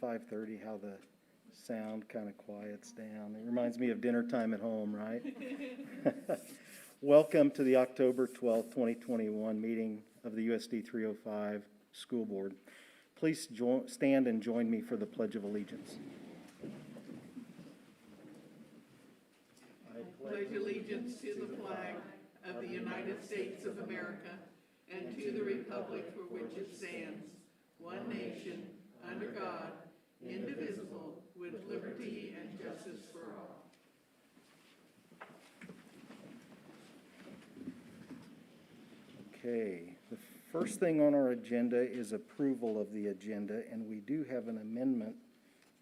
5:30, how the sound kind of quiets down. It reminds me of dinner time at home, right? Welcome to the October 12th, 2021 meeting of the USD 305 School Board. Please stand and join me for the Pledge of Allegiance. I pledge allegiance to the flag of the United States of America and to the republic for which it stands, one nation, under God, indivisible, with liberty and justice for all. Okay, the first thing on our agenda is approval of the agenda, and we do have an amendment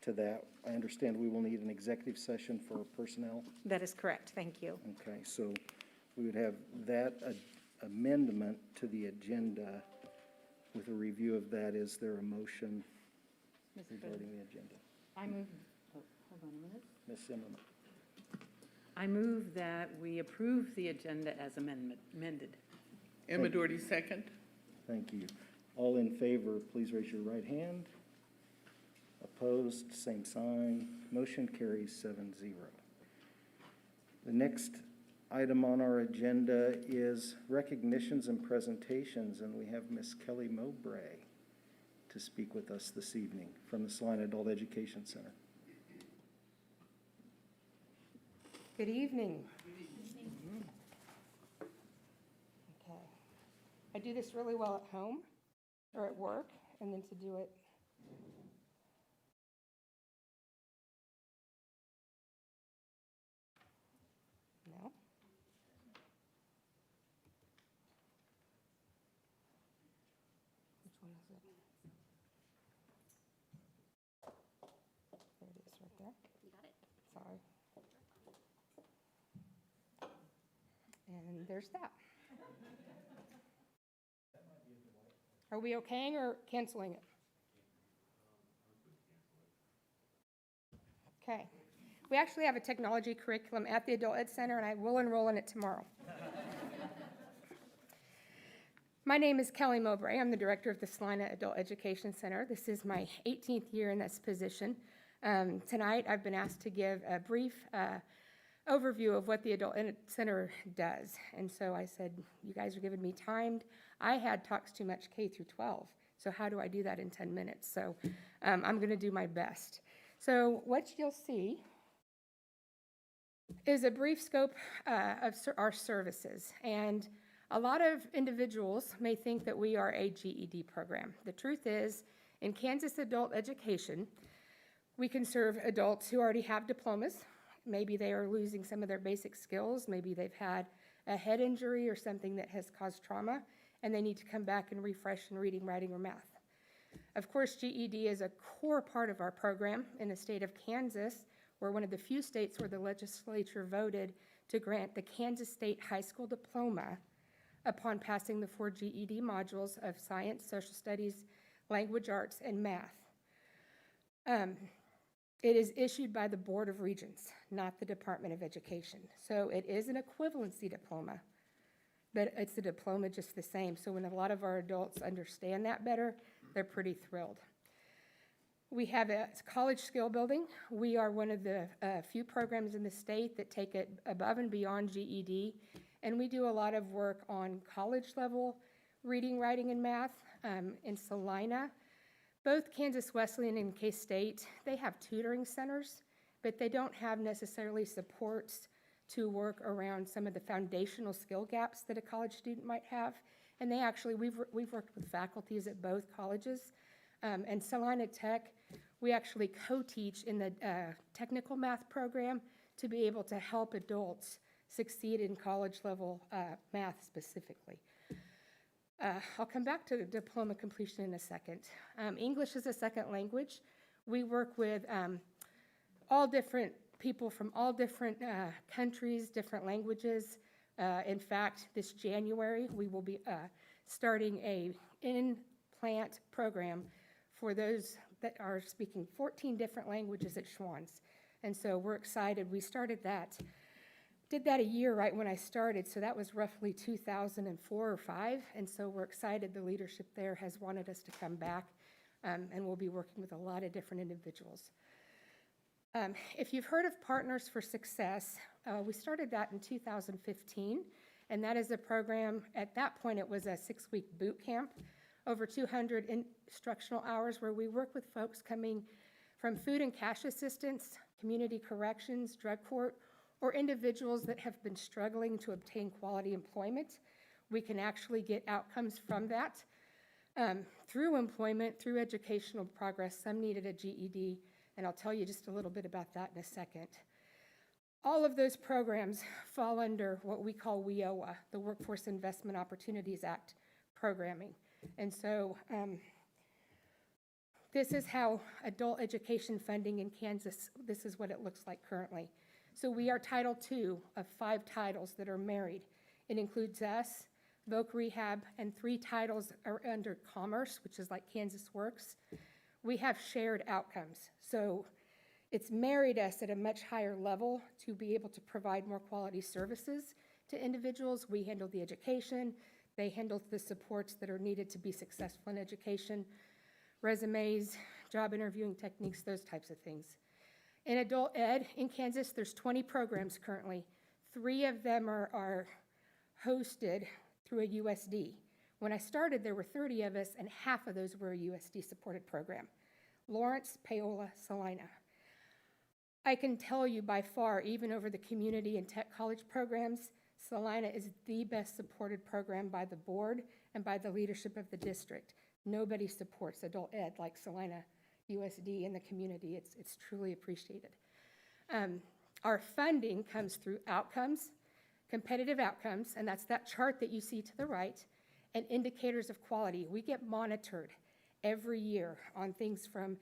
to that. I understand we will need an executive session for personnel. That is correct. Thank you. Okay, so we would have that amendment to the agenda. With a review of that, is there a motion regarding the agenda? I move, hold on a minute. Ms. Zimmerman. I move that we approve the agenda as amended. Emma Doherty, second. Thank you. All in favor, please raise your right hand. Opposed, same sign. Motion carries 7-0. The next item on our agenda is recognitions and presentations, and we have Miss Kelly Mowbray to speak with us this evening from the Celina Adult Education Center. Good evening. Okay. I do this really well at home or at work, and then to do it no. Which one is it? There it is, right there. You got it. Sorry. And there's that. Are we okaying or canceling it? Okay. We actually have a technology curriculum at the Adult Ed Center, and I will enroll in it tomorrow. My name is Kelly Mowbray. I'm the director of the Celina Adult Education Center. This is my 18th year in this position. Tonight, I've been asked to give a brief overview of what the Adult Ed Center does. And so I said, you guys are giving me timed. I had talks too much K through 12. So how do I do that in 10 minutes? So I'm going to do my best. So what you'll see is a brief scope of our services. And a lot of individuals may think that we are a GED program. The truth is, in Kansas adult education, we can serve adults who already have diplomas. Maybe they are losing some of their basic skills. Maybe they've had a head injury or something that has caused trauma, and they need to come back and refresh in reading, writing, or math. Of course, GED is a core part of our program in the state of Kansas. We're one of the few states where the legislature voted to grant the Kansas State High School Diploma upon passing the 4 GED modules of science, social studies, language arts, and math. It is issued by the Board of Regents, not the Department of Education. So it is an equivalency diploma, but it's a diploma just the same. So when a lot of our adults understand that better, they're pretty thrilled. We have a college skill building. We are one of the few programs in the state that take it above and beyond GED, and we do a lot of work on college level reading, writing, and math. In Celina, both Kansas Wesleyan and K-State, they have tutoring centers, but they don't have necessarily supports to work around some of the foundational skill gaps that a college student might have. And they actually, we've worked with faculties at both colleges. And Celina Tech, we actually co-teach in the technical math program to be able to help adults succeed in college level math specifically. I'll come back to the diploma completion in a second. English is a second language. We work with all different people from all different countries, different languages. In fact, this January, we will be starting a in-plant program for those that are speaking 14 different languages at Schwann's. And so we're excited. We started that, did that a year right when I started, so that was roughly 2004 or 5. And so we're excited. The leadership there has wanted us to come back and we'll be working with a lot of different individuals. If you've heard of Partners for Success, we started that in 2015, and that is a program, at that point it was a 6-week boot camp, over 200 instructional hours where we work with folks coming from food and cash assistance, community corrections, drug court, or individuals that have been struggling to obtain quality employment. We can actually get outcomes from that through employment, through educational progress. Some needed a GED, and I'll tell you just a little bit about that in a second. All of those programs fall under what we call WIOA, the Workforce Investment Opportunities Act programming. And so this is how adult education funding in Kansas, this is what it looks like currently. So we are Title II of 5 titles that are married. It includes us, Voc Rehab, and 3 titles are under Commerce, which is like Kansas Works. We have shared outcomes. So it's married us at a much higher level to be able to provide more quality services to individuals. We handle the education. They handle the supports that are needed to be successful in education, resumes, job interviewing techniques, those types of things. In adult ed in Kansas, there's 20 programs currently. 3 of them are hosted through a USD. When I started, there were 30 of us, and half of those were a USD-supported program. Lawrence, Paola, Celina. I can tell you by far, even over the community and tech college programs, Celina is the best supported program by the board and by the leadership of the district. Nobody supports adult ed like Celina USD in the community. It's truly appreciated. Our funding comes through outcomes, competitive outcomes, and that's that chart that you see to the right, and indicators of quality. We get monitored every year on things from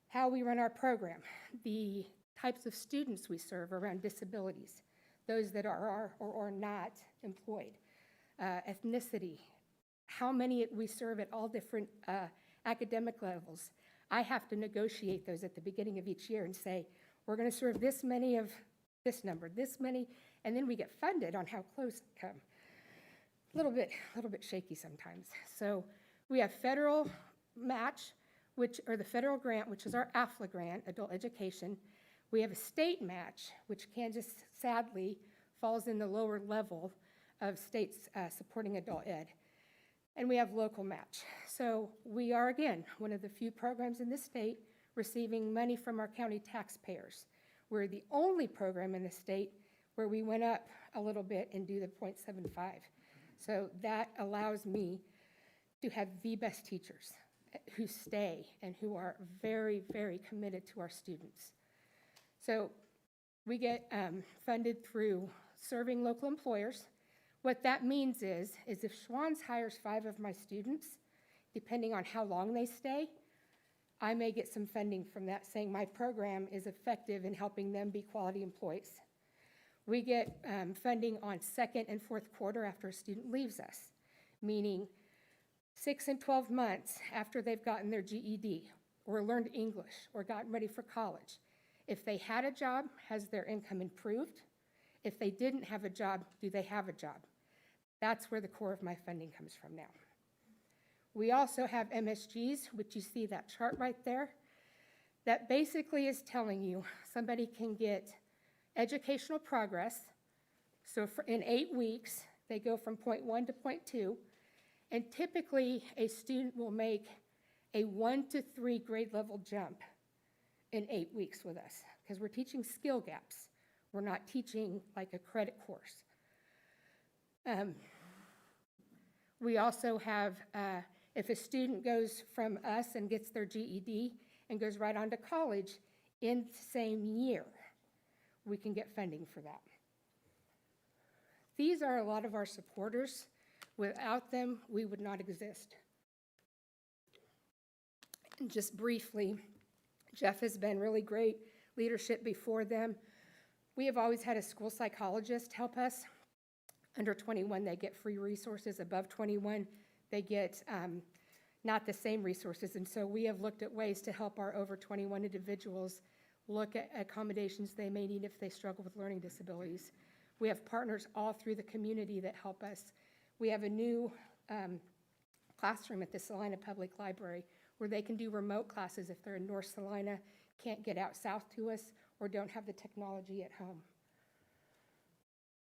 how we run our program, the types of students we serve around disabilities, those that are or are not employed, ethnicity, how many we serve at all different academic levels. I have to negotiate those at the beginning of each year and say, we're going to serve this many of this number, this many, and then we get funded on how close it come. A little bit shaky sometimes. So we have federal match, or the federal grant, which is our AFLA grant, adult education. We have a state match, which Kansas sadly falls in the lower level of states supporting adult ed. And we have local match. So we are, again, one of the few programs in the state receiving money from our county taxpayers. We're the only program in the state where we went up a little bit and do the 0.75. So that allows me to have the best teachers who stay and who are very, very committed to our students. So we get funded through serving local employers. What that means is if Schwann's hires 5 of my students, depending on how long they stay, I may get some funding from that, saying my program is effective in helping them be quality employees. We get funding on 2nd and 4th quarter after a student leaves us, meaning 6 and 12 months after they've gotten their GED or learned English or gotten ready for college. If they had a job, has their income improved? If they didn't have a job, do they have a job? That's where the core of my funding comes from now. We also have MSGs, which you see that chart right there. That basically is telling you somebody can get educational progress. So in 8 weeks, they go from point 1 to point 2. And typically, a student will make a 1 to 3 grade level jump in 8 weeks with us, because we're teaching skill gaps. We're not teaching like a credit course. We also have, if a student goes from us and gets their GED and goes right on to college in the same year, we can get funding for that. These are a lot of our supporters. Without them, we would not exist. And just briefly, Jeff has been really great leadership before them. We have always had a school psychologist help us. Under 21, they get free resources. Above 21, they get not the same resources. And so we have looked at ways to help our over 21 individuals look at accommodations they may need if they struggle with learning disabilities. We have partners all through the community that help us. We have a new classroom at the Celina Public Library where they can do remote classes if they're in North Celina, can't get out south to us, or don't have the technology at home.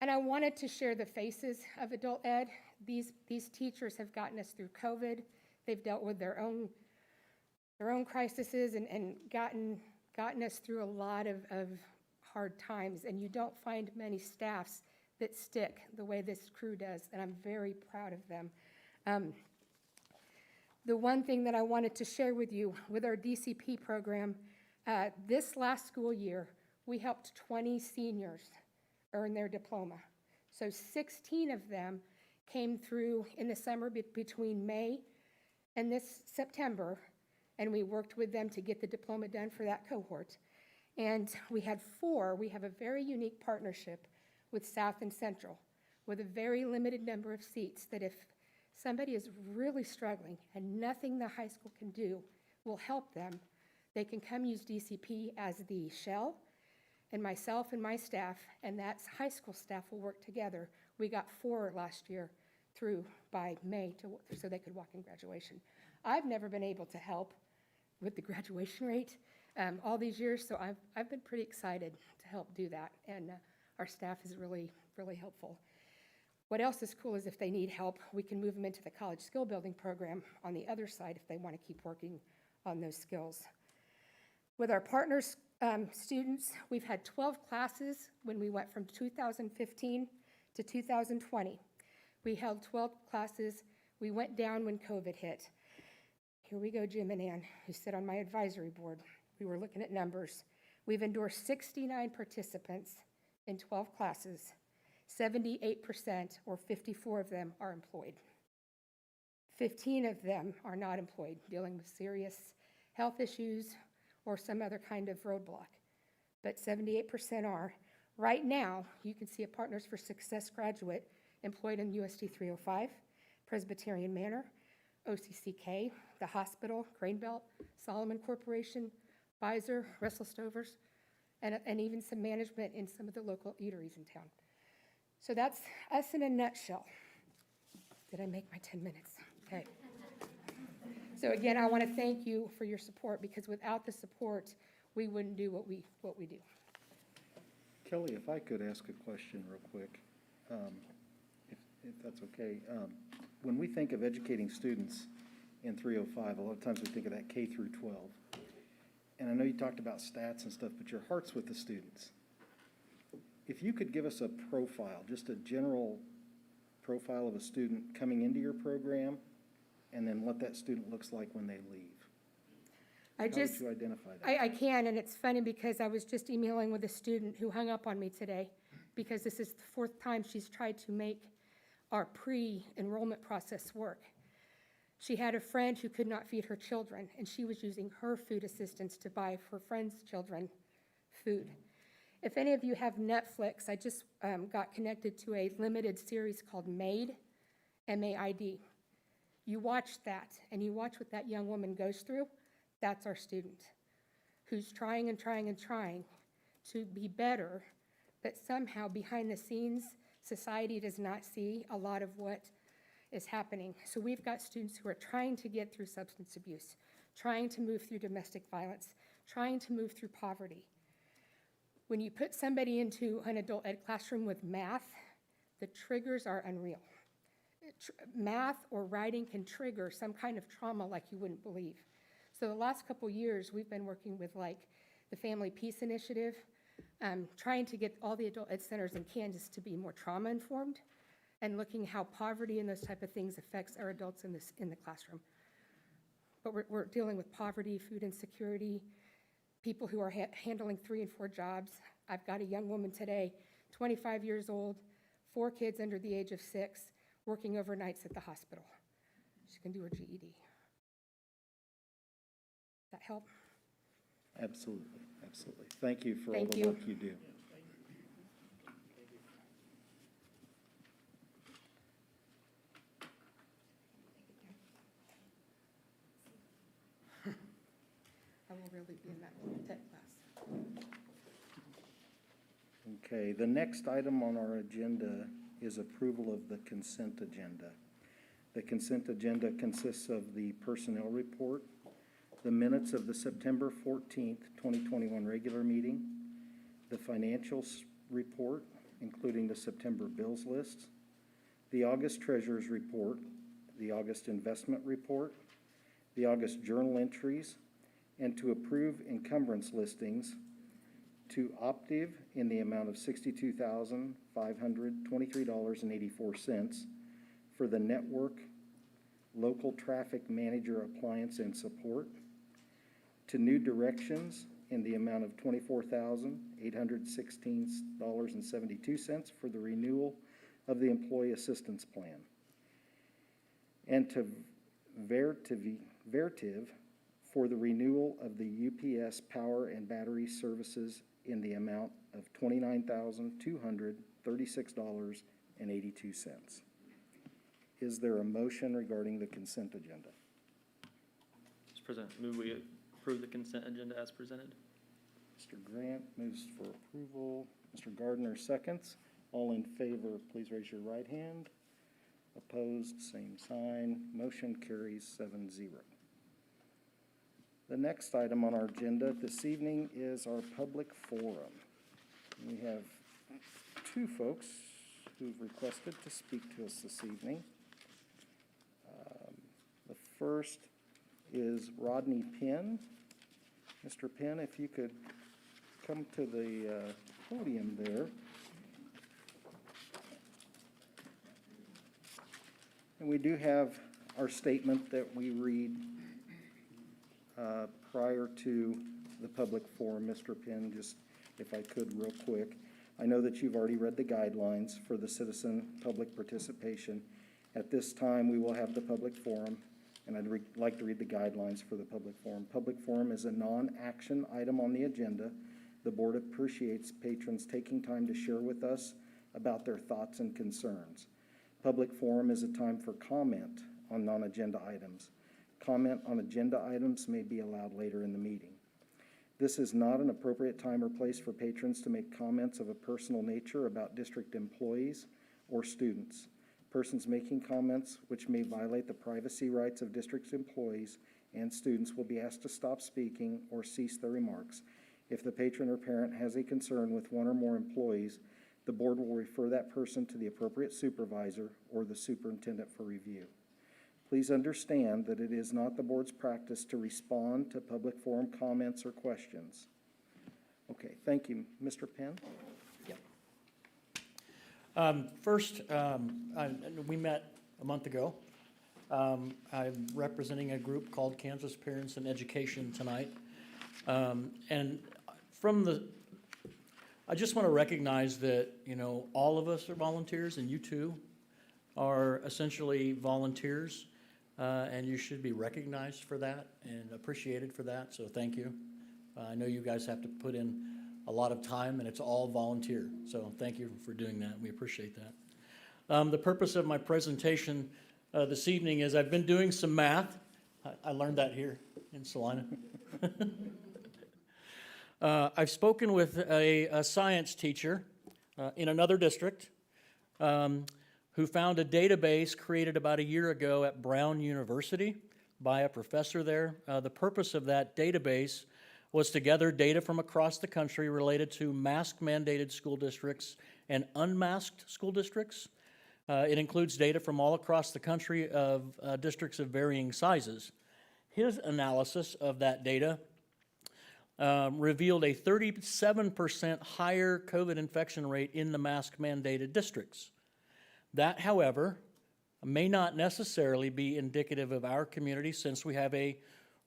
And I wanted to share the faces of adult ed. These teachers have gotten us through COVID. They've dealt with their own crises and gotten us through a lot of hard times. And you don't find many staffs that stick the way this crew does, and I'm very proud of them. The one thing that I wanted to share with you with our DCP program, this last school year, we helped 20 seniors earn their diploma. So 16 of them came through in the summer between May and this September, and we worked with them to get the diploma done for that cohort. And we had 4. We have a very unique partnership with South and Central with a very limited number of seats that if somebody is really struggling and nothing the high school can do will help them, they can come use DCP as the shell, and myself and my staff, and that's high school staff will work together. We got 4 last year through by May so they could walk in graduation. I've never been able to help with the graduation rate all these years, so I've been pretty excited to help do that, and our staff is really, really helpful. What else is cool is if they need help, we can move them into the college skill building program on the other side if they want to keep working on those skills. With our partners students, we've had 12 classes when we went from 2015 to 2020. We held 12 classes. We went down when COVID hit. Here we go, Jim and Ann, who sit on my advisory board. We were looking at numbers. We've endorsed 69 participants in 12 classes. 78%, or 54 of them, are employed. 15 of them are not employed, dealing with serious health issues or some other kind of roadblock. But 78% are. Right now, you can see a Partners for Success graduate employed in USD 305, Presbyterian Manor, OCCK, the hospital, Grain Belt, Solomon Corporation, Pfizer, Russell Stovers, and even some management in some of the local eateries in town. So that's us in a nutshell. Did I make my 10 minutes? Okay. So again, I want to thank you for your support, because without the support, we wouldn't do what we do. Kelly, if I could ask a question real quick, if that's okay. When we think of educating students in 305, a lot of times we think of that K through 12. And I know you talked about stats and stuff, but your heart's with the students. If you could give us a profile, just a general profile of a student coming into your program, and then what that student looks like when they leave. How would you identify that? I can, and it's funny because I was just emailing with a student who hung up on me today because this is the 4th time she's tried to make our pre-enrollment process work. She had a friend who could not feed her children, and she was using her food assistance to buy her friend's children food. If any of you have Netflix, I just got connected to a limited series called Made, M-A-I-D. You watch that, and you watch what that young woman goes through. That's our student who's trying and trying and trying to be better, but somehow behind the scenes, society does not see a lot of what is happening. So we've got students who are trying to get through substance abuse, trying to move through domestic violence, trying to move through poverty. When you put somebody into an adult ed classroom with math, the triggers are unreal. Math or writing can trigger some kind of trauma like you wouldn't believe. So the last couple years, we've been working with like the Family Peace Initiative, trying to get all the adult ed centers in Kansas to be more trauma informed, and looking how poverty and those type of things affects our adults in the classroom. But we're dealing with poverty, food insecurity, people who are handling 3 and 4 jobs. I've got a young woman today, 25 years old, 4 kids under the age of 6, working overnights at the hospital. She can do her GED. Does that help? Absolutely, absolutely. Thank you for all Thank the you. work you do. I will really be in that tech class. Okay, the next item on our agenda is approval of the consent agenda. The consent agenda consists of the personnel report, the minutes of the September 14th, 2021 regular meeting, the financials report, including the September bills lists, the August treasurer's report, the August investment report, the August journal entries, and to approve encumbrance listings to Optiv in the amount of $62,523.84 for the network local traffic manager appliance and support, to New Directions in the amount of $24,816.72 for the renewal of the employee assistance plan, and to Vertiv for the renewal of the UPS power and battery services in the amount of $29,236.82. Is there a motion regarding the consent agenda? Mr. President, move we approve the consent agenda as presented. Mr. Grant moves for approval. Mr. Gardner seconds. All in favor, please raise your right hand. Opposed, same sign. Motion carries 7-0. The next item on our agenda this evening is our public forum. We have two folks who've requested to speak to us this evening. The first is Rodney Penn. Mr. Penn, if you could come to the podium there. And we do have our statement that we read prior to the public forum. Mr. Penn, just if I could real quick. I know that you've already read the guidelines for the citizen public participation. At this time, we will have the public forum, and I'd like to read the guidelines for the public forum. Public forum is a non-action item on the agenda. The board appreciates patrons taking time to share with us about their thoughts and concerns. Public forum is a time for comment on non-agenda items. Comment on agenda items may be allowed later in the meeting. This is not an appropriate time or place for patrons to make comments of a personal nature about district employees or students. Persons making comments which may violate the privacy rights of district employees and students will be asked to stop speaking or cease their remarks. If the patron or parent has a concern with one or more employees, the board will refer that person to the appropriate supervisor or the superintendent for review. Please understand that it is not the board's practice to respond to public forum comments or questions. Okay, thank you. Mr. Penn? First, we met a month ago. I'm representing a group called Kansas Parents in Education tonight. And I just want to recognize that, all of us are volunteers, and you too are essentially volunteers, and you should be recognized for that and appreciated for that, so thank you. I know you guys have to put in a lot of time, and it's all volunteer, so thank you for doing that. We appreciate that. The purpose of my presentation this evening is I've been doing some math. I learned that here in Celina. I've spoken with a science teacher in another district who found a database created about a year ago at Brown University by a professor there. The purpose of that database was to gather data from across the country related to mask-mandated school districts and unmasked school districts. It includes data from all across the country of districts of varying sizes. His analysis of that data revealed a 37% higher COVID infection rate in the mask-mandated districts. That, however, may not necessarily be indicative of our community, since we have a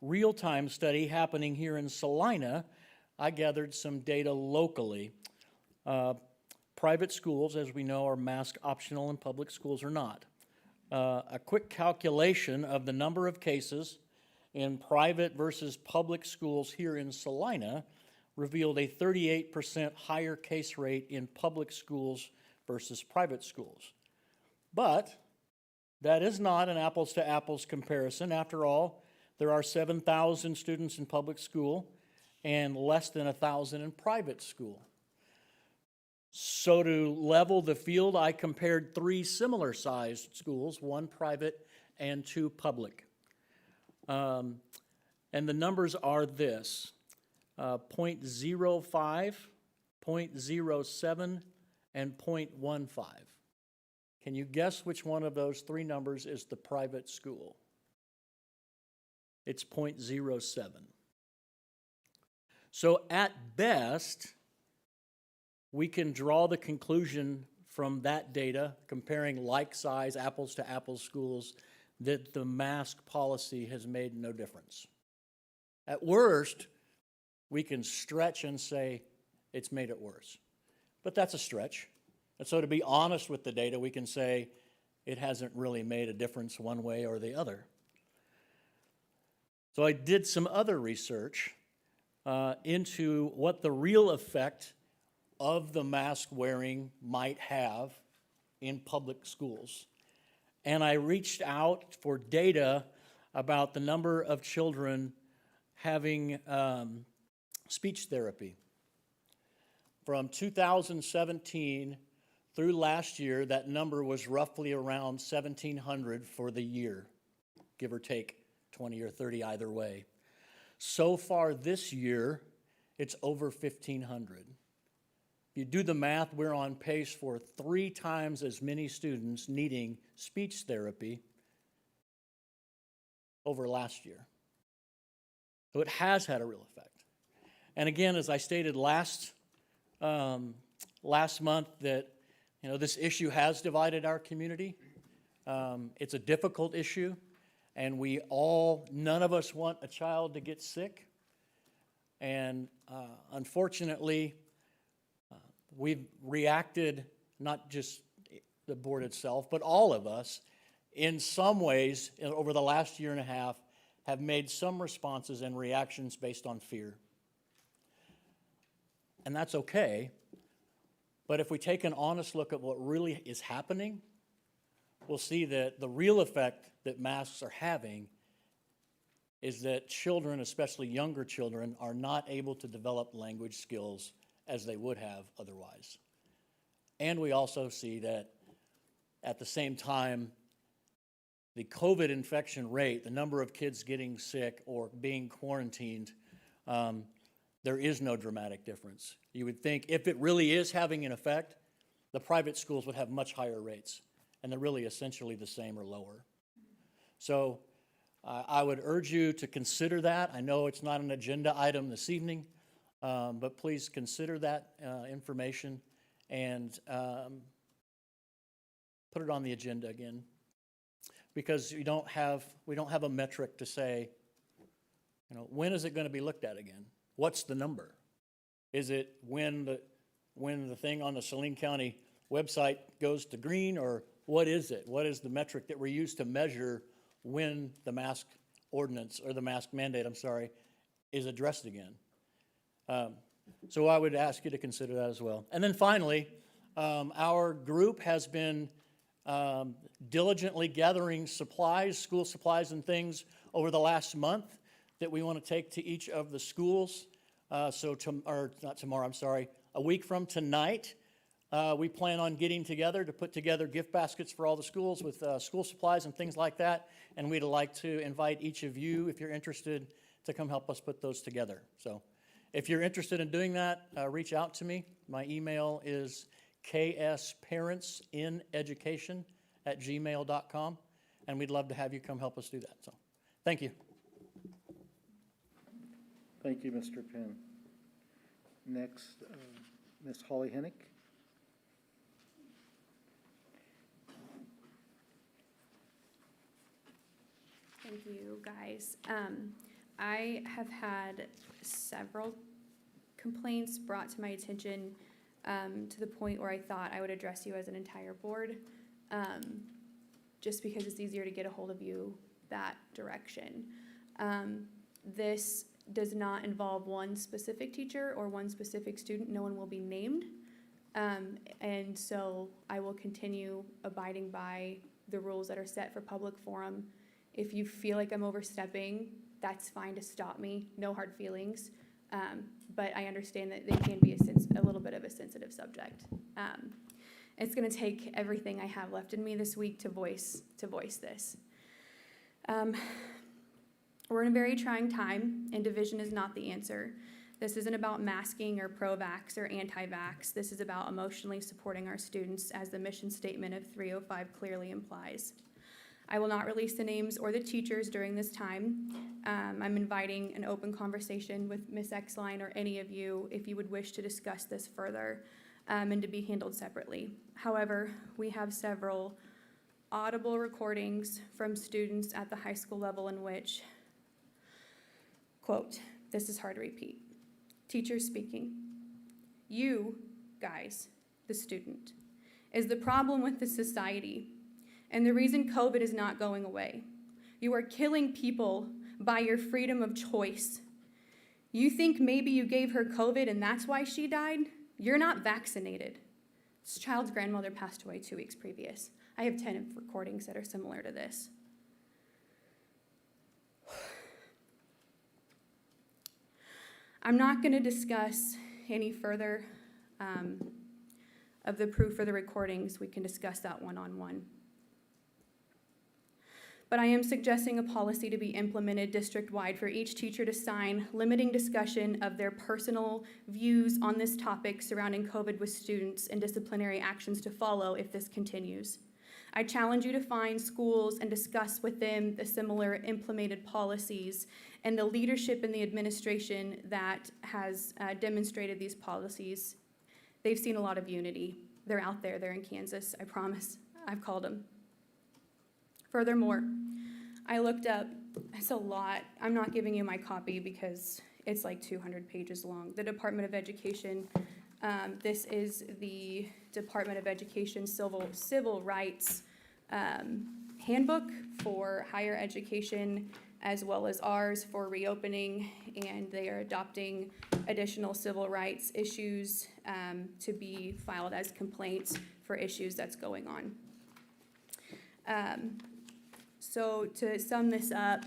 real-time study happening here in Celina. I gathered some data locally. Private schools, as we know, are mask optional and public schools are not. A quick calculation of the number of cases in private versus public schools here in Celina revealed a 38% higher case rate in public schools versus private schools. But that is not an apples-to-apples comparison. After all, there are 7,000 students in public school and less than 1,000 in private school. So to level the field, I compared 3 similar-sized schools, 1 private and 2 public. And the numbers are this, 0.05, 0.07, and 0.15. Can you guess which one of those three numbers is the private school? It's 0.07. So at best, we can draw the conclusion from that data, comparing like-size apples-to-apples schools, that the mask policy has made no difference. At worst, we can stretch and say it's made it worse. But that's a stretch. And so to be honest with the data, we can say it hasn't really made a difference one way or the other. So I did some other research into what the real effect of the mask wearing might have in public schools. And I reached out for data about the number of children having speech therapy. From 2017 through last year, that number was roughly around 1,700 for the year, give or take 20 or 30 either way. So far this year, it's over 1,500. If you do the math, we're on pace for 3 times as many students needing speech therapy over last year. So it has had a real effect. And again, as I stated last month, that this issue has divided our community. It's a difficult issue, and none of us want a child to get sick. And unfortunately, we've reacted, not just the board itself, but all of us, in some ways, over the last year and a half, have made some responses and reactions based on fear. And that's okay. But if we take an honest look at what really is happening, we'll see that the real effect that masks are having is that children, especially younger children, are not able to develop language skills as they would have otherwise. And we also see that at the same time, the COVID infection rate, the number of kids getting sick or being quarantined, there is no dramatic difference. You would think if it really is having an effect, the private schools would have much higher rates, and they're really essentially the same or lower. So I would urge you to consider that. I know it's not an agenda item this evening, but please consider that information and put it on the agenda again. Because we don't have a metric to say, when is it going to be looked at again? What's the number? Is it when the thing on the Celina County website goes to green, or what is it? What is the metric that we use to measure when the mask ordinance, or the mask mandate, is addressed again? So I would ask you to consider that as well. And then finally, our group has been diligently gathering supplies, school supplies and things over the last month that we want to take to each of the schools. A week from tonight, we plan on getting together to put together gift baskets for all the schools with school supplies and things like that. And we'd like to invite each of you, if you're interested, to come help us put those together. So if you're interested in doing that, reach out to me. My email is ksparentsineducation@gmail.com, and we'd love to have you come help us do that. So, thank you. Thank you, Mr. Penn. Next, Ms. Holly Hennick. Thank you, guys. I have had several complaints brought to my attention to the point where I thought I would address you as an entire board, just because it's easier to get a hold of you that direction. This does not involve one specific teacher or one specific student. No one will be named. And so I will continue abiding by the rules that are set for public forum. If you feel like I'm overstepping, that's fine to stop me. No hard feelings. But I understand that they can be a little bit of a sensitive subject. It's going to take everything I have left in me this week to voice this. We're in a very trying time, and division is not the answer. This isn't about masking or pro-vax or anti-vax. This is about emotionally supporting our students, as the mission statement of 305 clearly implies. I will not release the names or the teachers during this time. I'm inviting an open conversation with Ms. Exline or any of you if you would wish to discuss this further, and to be handled separately. However, we have several audible recordings from students at the high school level in which, quote, this is hard to repeat. Teacher speaking. You, guys, the student, is the problem with the society and the reason COVID is not going away. You are killing people by your freedom of choice. You think maybe you gave her COVID and that's why she died? You're not vaccinated. This child's grandmother passed away 2 weeks previous. I have 10 recordings that are similar to this. I'm not going to discuss any further of the proof or the recordings. We can discuss that one-on-one. But I am suggesting a policy to be implemented district-wide for each teacher to sign, limiting discussion of their personal views on this topic surrounding COVID with students and disciplinary actions to follow if this continues. I challenge you to find schools and discuss with them the similar implemented policies and the leadership in the administration that has demonstrated these policies. They've seen a lot of unity. They're out there, they're in Kansas, I promise. I've called them. Furthermore, I looked up, it's a lot. I'm not giving you my copy because it's like 200 pages long. The Department of Education, this is the Department of Education Civil Rights Handbook for higher education, as well as ours for reopening, and they are adopting additional civil rights issues to be filed as complaints for issues that's going on. So to sum this up,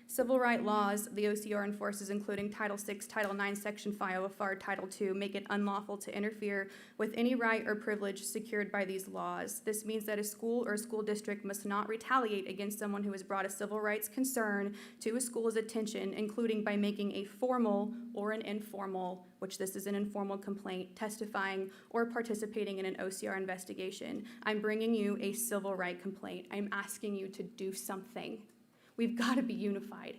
civil right laws the OCR enforces, including Title VI, Title IX, Section 5 of FAR, Title II, make it unlawful to interfere with any right or privilege secured by these laws. This means that a school or a school district must not retaliate against someone who has brought a civil rights concern to a school's attention, including by making a formal or an informal, which this is an informal complaint, testifying or participating in an OCR investigation. I'm bringing you a civil right complaint. I'm asking you to do something. We've got to be unified.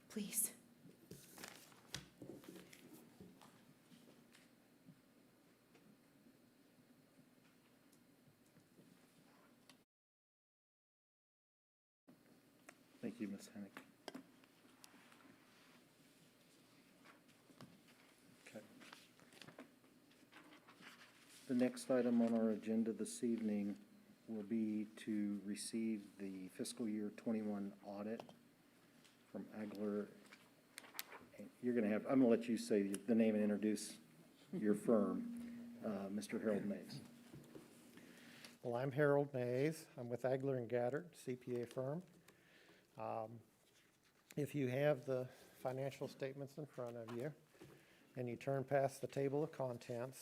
Please. Thank you, Ms. Hennick. Okay. The next item on our agenda this evening will be to receive the fiscal year 21 audit from Agler. You're going to have, I'm going to let you say the name and introduce your firm, Mr. Harold Mays. Well, I'm Harold Mays. I'm with Agler and Gaddard, CPA firm. If you have the financial statements in front of you and you turn past the table of contents,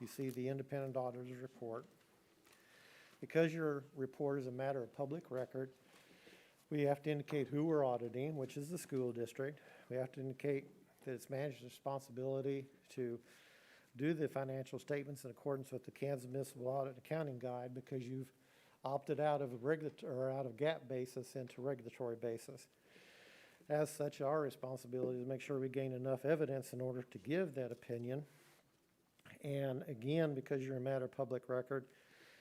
you see the independent auditor's report. Because your report is a matter of public record, we have to indicate who we're auditing, which is the school district. We have to indicate that it's management's responsibility to do the financial statements in accordance with the Kansas Municipal Audit and Accounting Guide, because you've opted out of out of GAAP basis into regulatory basis. As such, our responsibility is to make sure we gain enough evidence in order to give that opinion. And again, because you're a matter of public record,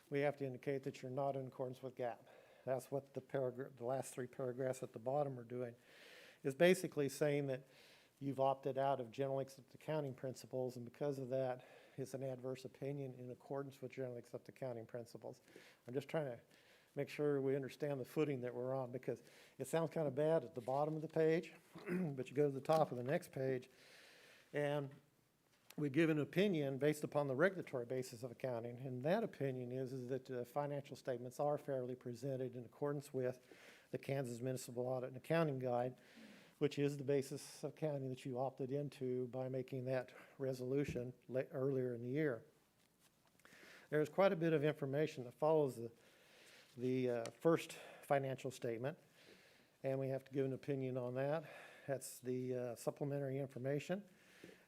we have to indicate that you're not in accordance with GAAP. That's what the last three paragraphs at the bottom are doing, is basically saying that you've opted out of generally accepted accounting principles, and because of that, it's an adverse opinion in accordance with generally accepted accounting principles. I'm just trying to make sure we understand the footing that we're on, because it sounds kind of bad at the bottom of the page, but you go to the top of the next page, and we give an opinion based upon the regulatory basis of accounting, and that opinion is that financial statements are fairly presented in accordance with the Kansas Municipal Audit and Accounting Guide, which is the basis of accounting that you opted into by making that resolution earlier in the year. There's quite a bit of information that follows the first financial statement, and we have to give an opinion on that. That's the supplementary information,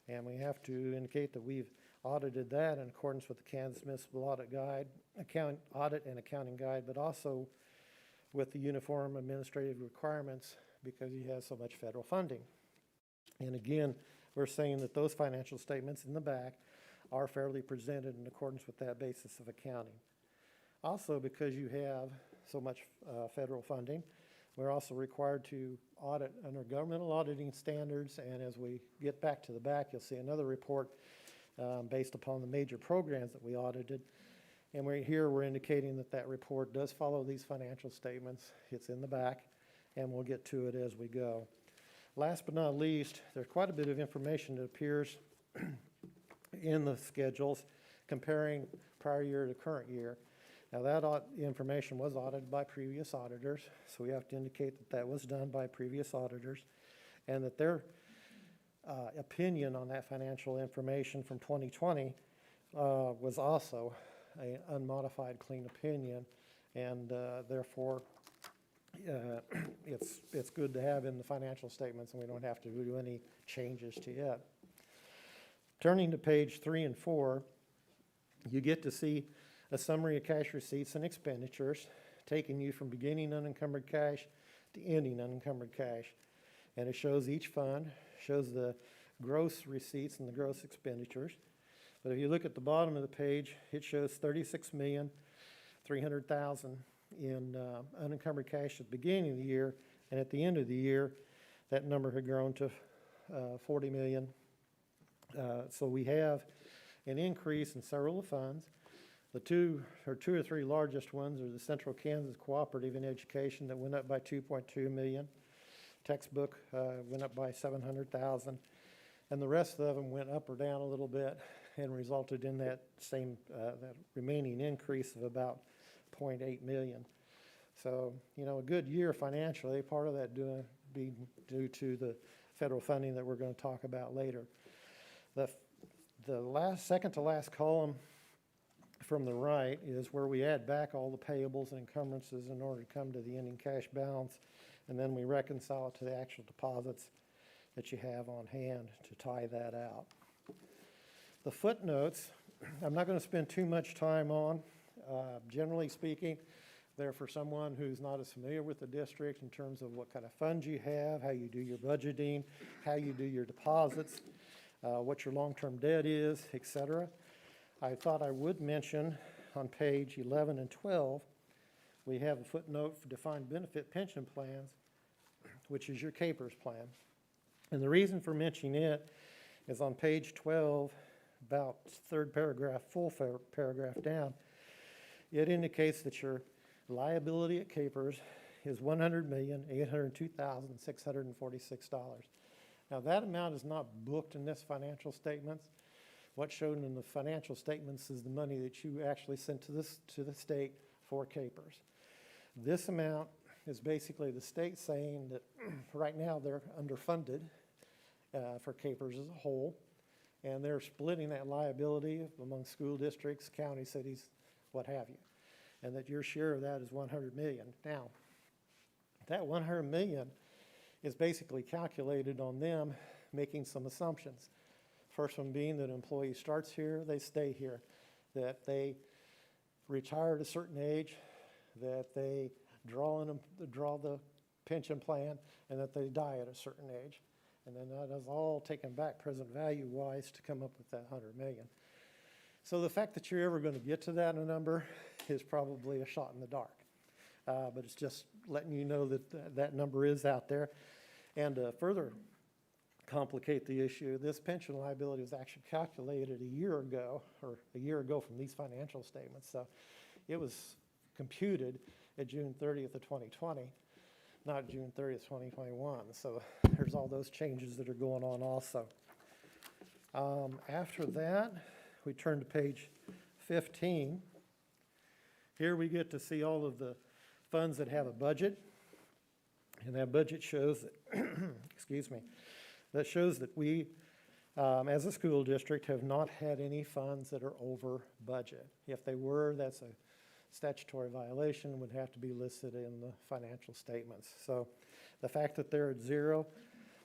and we have to indicate that we've audited that in accordance with the Kansas Municipal Audit Guide, Audit and Accounting Guide, but also with the uniform administrative requirements because you have so much federal funding. And again, we're saying that those financial statements in the back are fairly presented in accordance with that basis of accounting. Also, because you have so much federal funding, we're also required to audit under governmental auditing standards, and as we get back to the back, you'll see another report based upon the major programs that we audited. And we're indicating that that report does follow these financial statements. It's in the back, and we'll get to it as we go. Last but not least, there's quite a bit of information that appears in the schedules comparing prior year to current year. Now, that information was audited by previous auditors, so we have to indicate that that was done by previous auditors, and that their opinion on that financial information from 2020 was also an unmodified, clean opinion, and therefore it's good to have in the financial statements, and we don't have to do any changes to it. Turning to page 3 and 4, you get to see a summary of cash receipts and expenditures, taking you from beginning unencumbered cash to ending unencumbered cash. And it shows each fund, shows the gross receipts and the gross expenditures. But if you look at the bottom of the page, it shows $36,300,000 in unencumbered cash at the beginning of the year, and at the end of the year, that number had grown to $40 million. So we have an increase in several of the funds. The two or three largest ones are the Central Kansas Cooperative in Education that went up by $2.2 million. Textbook went up by $700,000, and the rest of them went up or down a little bit and resulted in that same that remaining increase of about $0.8 million. So, you know, a good year financially. Part of that being due to the federal funding that we're going to talk about later. The second to last column from the right is where we add back all the payables and encumbrances in order to come to the ending cash balance, and then we reconcile it to the actual deposits that you have on hand to tie that out. The footnotes, I'm not going to spend too much time on. Generally speaking, they're for someone who's not as familiar with the district in terms of what kind of funds you have, how you do your budgeting, how you do your deposits, what your long-term debt is, etc. I thought I would mention on page 11 and 12, we have a footnote for defined benefit pension plans, which is your CAPERS plan. And the reason for mentioning it is on page 12, about third paragraph, full paragraph down, it indicates that your liability at CAPERS is $100,802,646. Now, that amount is not booked in this financial statements. What's shown in the financial statements is the money that you actually sent to the state for CAPERS. This amount is basically the state saying that right now they're underfunded for CAPERS as a whole, and they're splitting that liability among school districts, county, cities, what have you, and that your share of that is $100 million. Now, that $100 million is basically calculated on them making some assumptions. First one being that an employee starts here, they stay here, that they retire at a certain age, that they draw the pension plan, and that they die at a certain age. And then that is all taken back present value-wise to come up with that $100 million. So the fact that you're ever going to get to that number is probably a shot in the dark. But it's just letting you know that that number is out there. And further complicate the issue, this pension liability was actually calculated a year ago from these financial statements. So it was computed at June 30th of 2020, not June 30th, 2021. So there's all those changes that are going on also. After that, we turn to page 15. Here we get to see all of the funds that have a budget. And that budget shows that, excuse me, that shows that we, as a school district, have not had any funds that are over budget. If they were, that's a statutory violation, would have to be listed in the financial statements. So The fact that they're at 0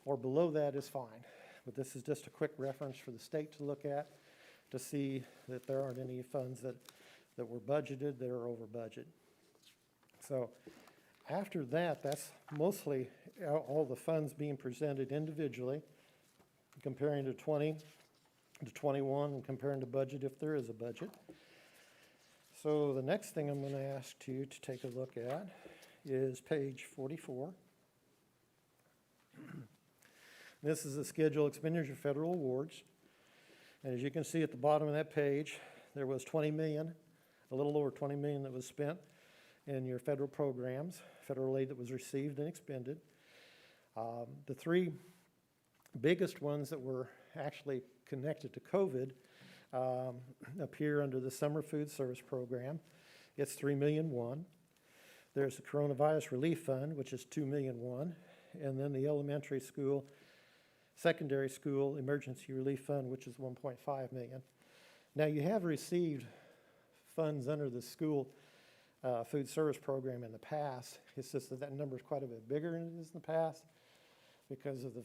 or below that is fine. But this is just a quick reference for the state to look at to see that there aren't any funds that were budgeted that are over budget. So after that, that's mostly all the funds being presented individually, comparing to 20 to 21 and comparing to budget if there is a budget. So the next thing I'm going to ask you to take a look at is page 44. This is the schedule expenditure of federal awards. And as you can see at the bottom of that page, there was 20 million, a little over 20 million that was spent in your federal programs, federal aid that was received and expended. The three biggest ones that were actually connected to COVID appear under the Summer Food Service Program. It's $3.1 million. There's the Coronavirus Relief Fund, which is $2.1 million, and then the Elementary School, Secondary School Emergency Relief Fund, which is $1.5 million. Now, you have received funds under the school food service program in the past. It's just that number is quite a bit bigger than it is in the past because of the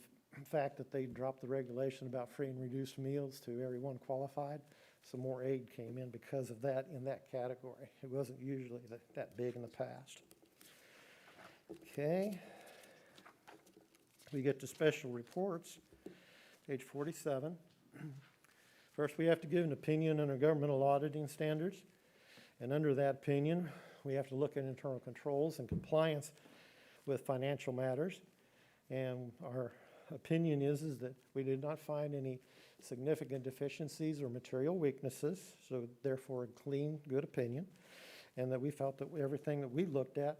fact that they dropped the regulation about free and reduced meals to everyone qualified. So more aid came in because of that in that category. It wasn't usually that big in the past. Okay. We get to special reports, page 47. First, we have to give an opinion on our governmental auditing standards. And under that opinion, we have to look at internal controls and compliance with financial matters. And our opinion is that we did not find any significant deficiencies or material weaknesses, so therefore a clean, good opinion, and that we felt that everything that we looked at,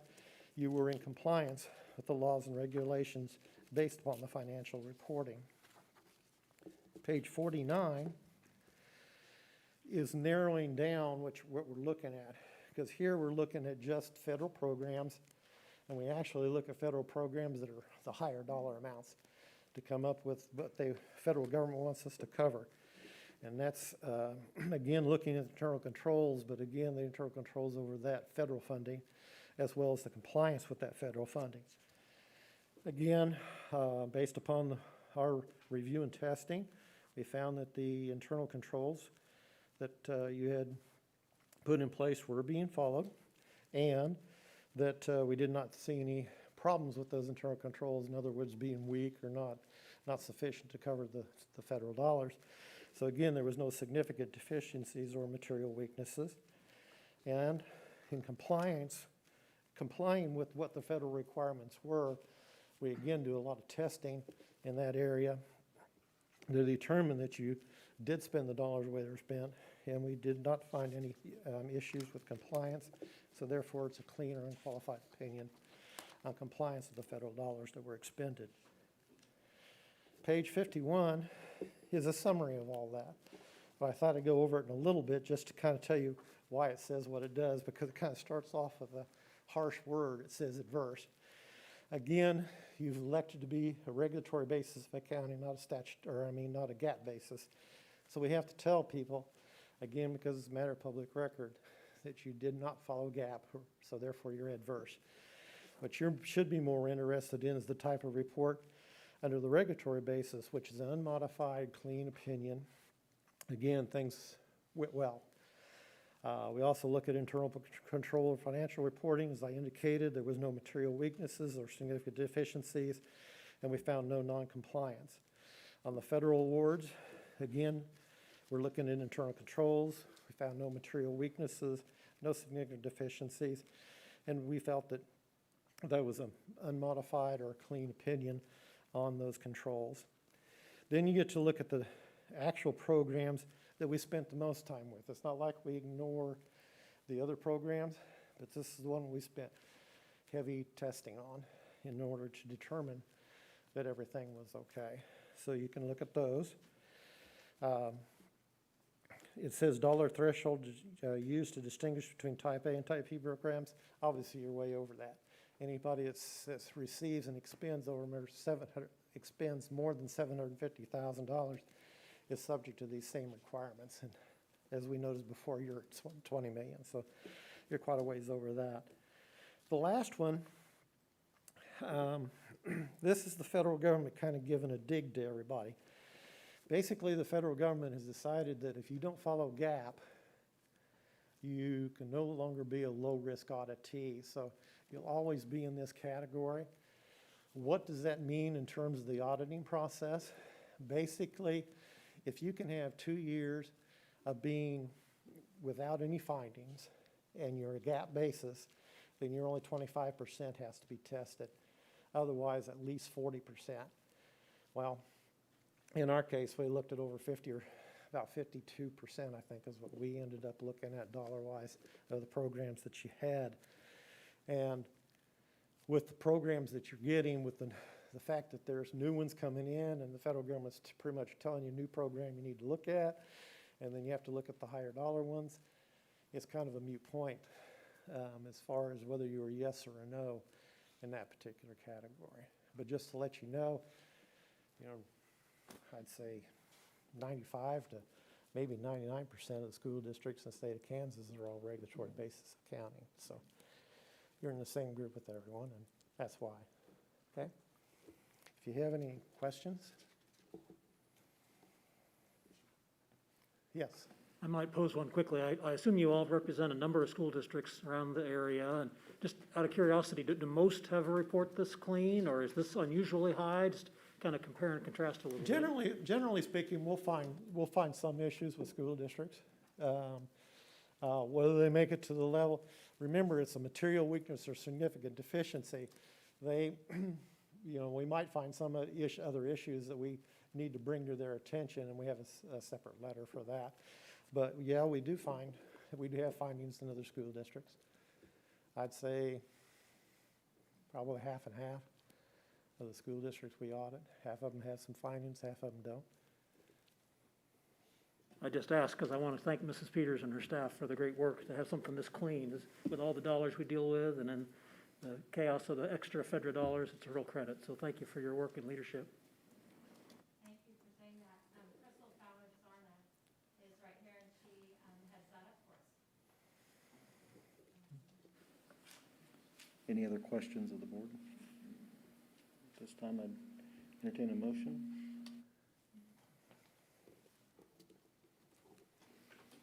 you were in compliance with the laws and regulations based upon the financial reporting. Page 49 is narrowing down what we're looking at, because here we're looking at just federal programs, and we actually look at federal programs that are the higher dollar amounts to come up with what the federal government wants us to cover. And that's, again, looking at internal controls, but again, the internal controls over that federal funding, as well as the compliance with that federal funding. Again, based upon our review and testing, we found that the internal controls that you had put in place were being followed, and that we did not see any problems with those internal controls, in other words, being weak or not sufficient to cover the federal dollars. So again, there was no significant deficiencies or material weaknesses. And in complying with what the federal requirements were, we again do a lot of testing in that area to determine that you did spend the dollars the way they were spent, and we did not find any issues with compliance, so therefore it's a clean or unqualified opinion on compliance with the federal dollars that were expended. Page 51 is a summary of all that, but I thought I'd go over it in a little bit just to kind of tell you why it says what it does, because it kind of starts off with a harsh word. It says adverse. Again, you've elected to be a regulatory basis of accounting, not a GAAP basis. So we have to tell people, again, because it's a matter of public record, that you did not follow GAAP, so therefore you're adverse. What you should be more interested in is the type of report under the regulatory basis, which is an unmodified, clean opinion. Again, things went well. We also look at internal control of financial reporting. As I indicated, there was no material weaknesses or significant deficiencies, and we found no non-compliance. On the federal awards, again, we're looking at internal controls. We found no material weaknesses, no significant deficiencies, and we felt that that was an unmodified or a clean opinion on those controls. Then you get to look at the actual programs that we spent the most time with. It's not like we ignore the other programs, but this is the one we spent heavy testing on in order to determine that everything was okay. So you can look at those. It says dollar threshold used to distinguish between type A and type B programs. Obviously, you're way over that. Anybody that receives and expends expends more than $750,000 is subject to these same requirements. And as we noticed before, you're at 20 million, so you're quite a ways over that. The last one this is the federal government kind of giving a dig to everybody. Basically, the federal government has decided that if you don't follow GAAP, you can no longer be a low-risk auditee. So you'll always be in this category. What does that mean in terms of the auditing process? Basically, if you can have 2 years of being without any findings and you're a GAAP basis, then you're only 25% has to be tested. Otherwise, at least 40%. Well, in our case, we looked at over 50 or about 52%, I think, is what we ended up looking at dollar-wise of the programs that you had. And with the programs that you're getting, with the fact that there's new ones coming in and the federal government's pretty much telling you new program you need to look at, and then you have to look at the higher dollar ones, it's kind of a moot point as far as whether you're a yes or a no in that particular category. But just to let you know, I'd say 95 to maybe 99% of the school districts in the state of Kansas are all regulatory basis accounting. So you're in the same group with everyone, and that's why. Okay? If you have any questions? Yes. I might pose one quickly. I assume you all represent a number of school districts around the area, and just out of curiosity, do most have a report this clean, or is this unusually high? Just kind of compare and contrast a little bit. Generally speaking, we'll find some issues with school districts. Whether they make it to the level, remember, it's a material weakness or significant deficiency. They, we might find some other issues that we need to bring to their attention, and we have a separate letter for that. But yeah, we do have findings in other school districts. I'd say probably half and half of the school districts we audit. Half of them have some findings, half of them don't. I just asked because I want to thank Mrs. Peters and her staff for the great work to have something this clean. With all the dollars we deal with and then the chaos of the extra federal dollars, it's a real credit. So thank you for your work and leadership. Thank you for saying that. Crystal Fowler-Sarna is right here, and she heads that up for us. Any other questions of the board? This time I'd entertain a motion.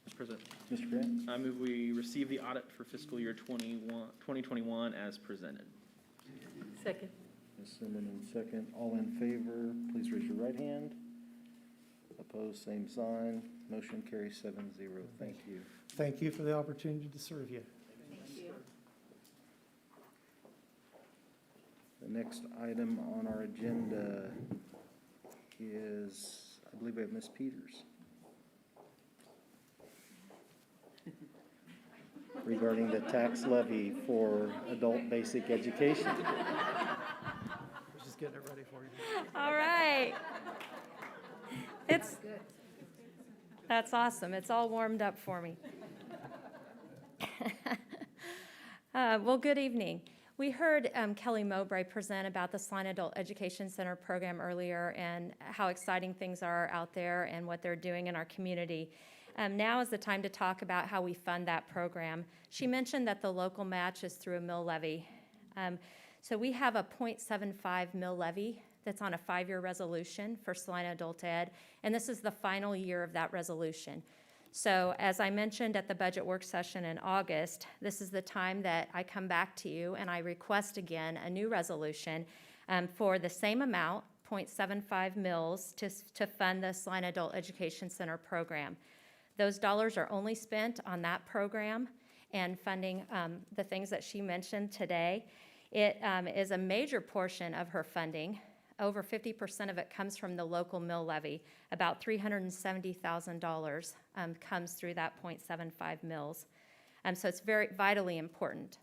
Mr. President, Mr. Grant? I move we receive the audit for fiscal year 2021 as presented. Second. Ms. Zimmerman, second. All in favor, please raise your right hand. Opposed, same sign. Motion carries 7-0. Thank you. Thank you for the opportunity to serve you. The next item on our agenda is, I believe we have Ms. Peters. Regarding the tax levy for adult basic education. Just getting it ready for you. All right. That's awesome. It's all warmed up for me. Well, good evening. We heard Kelly Mowbray present about the Celina Adult Education Center program earlier and how exciting things are out there and what they're doing in our community. Now is the time to talk about how we fund that program. She mentioned that the local match is through a mill levy. So we have a 0.75 mill levy that's on a 5-year resolution for Celina Adult Ed, and this is the final year of that resolution. So as I mentioned at the budget work session in August, this is the time that I come back to you and I request again a new resolution for the same amount, 0.75 mils, to fund the Celina Adult Education Center program. Those dollars are only spent on that program and funding the things that she mentioned today. It is a major portion of her funding. Over 50% of it comes from the local mill levy. About $370,000 comes through that 0.75 mils. So it's very vitally important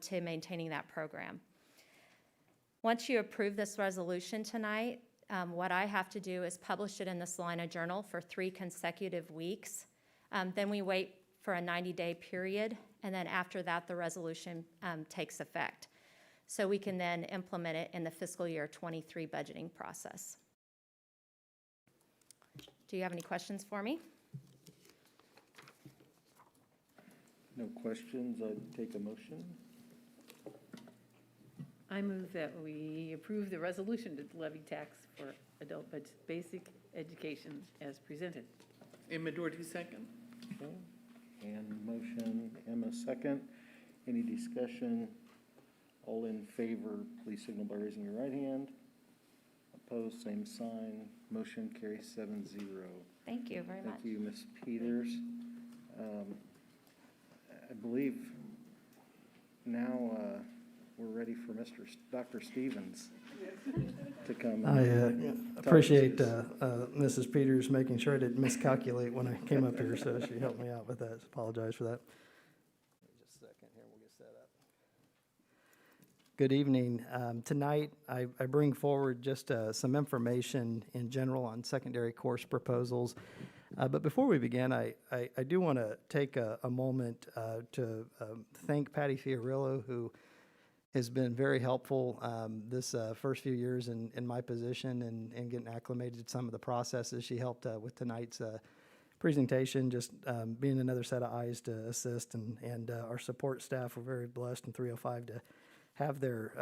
to maintaining that program. Once you approve this resolution tonight, what I have to do is publish it in the Celina Journal for 3 consecutive weeks. Then we wait for a 90-day period, and then after that, the resolution takes effect. So we can then implement it in the fiscal year 23 budgeting process. Do you have any questions for me? No questions. I'd take a motion. I I move that we approve the resolution to levy tax for adult basic education as presented. Emma Doherty, second. Okay. And motion, Emma second. Any discussion? All in favor, please signal by raising your right hand. Opposed, same sign. Motion carries 7-0. Thank you very much. Thank you, Ms. Peters. I believe now we're ready for Dr. Stevens to come. I and appreciate talk to us. Mrs. Peters making sure I didn't miscalculate when I came up here, so she helped me out with that. Apologize for that. Just a second here, we'll get set up. Good evening. Tonight, I bring forward just some information in general on secondary course proposals. But before we begin, I do want to take a moment to thank Patty Fiorillo, who has been very helpful this first few years in my position and getting acclimated to some of the processes. She helped with tonight's presentation, just being another set of eyes to assist, and our support staff were very blessed in 305 to have their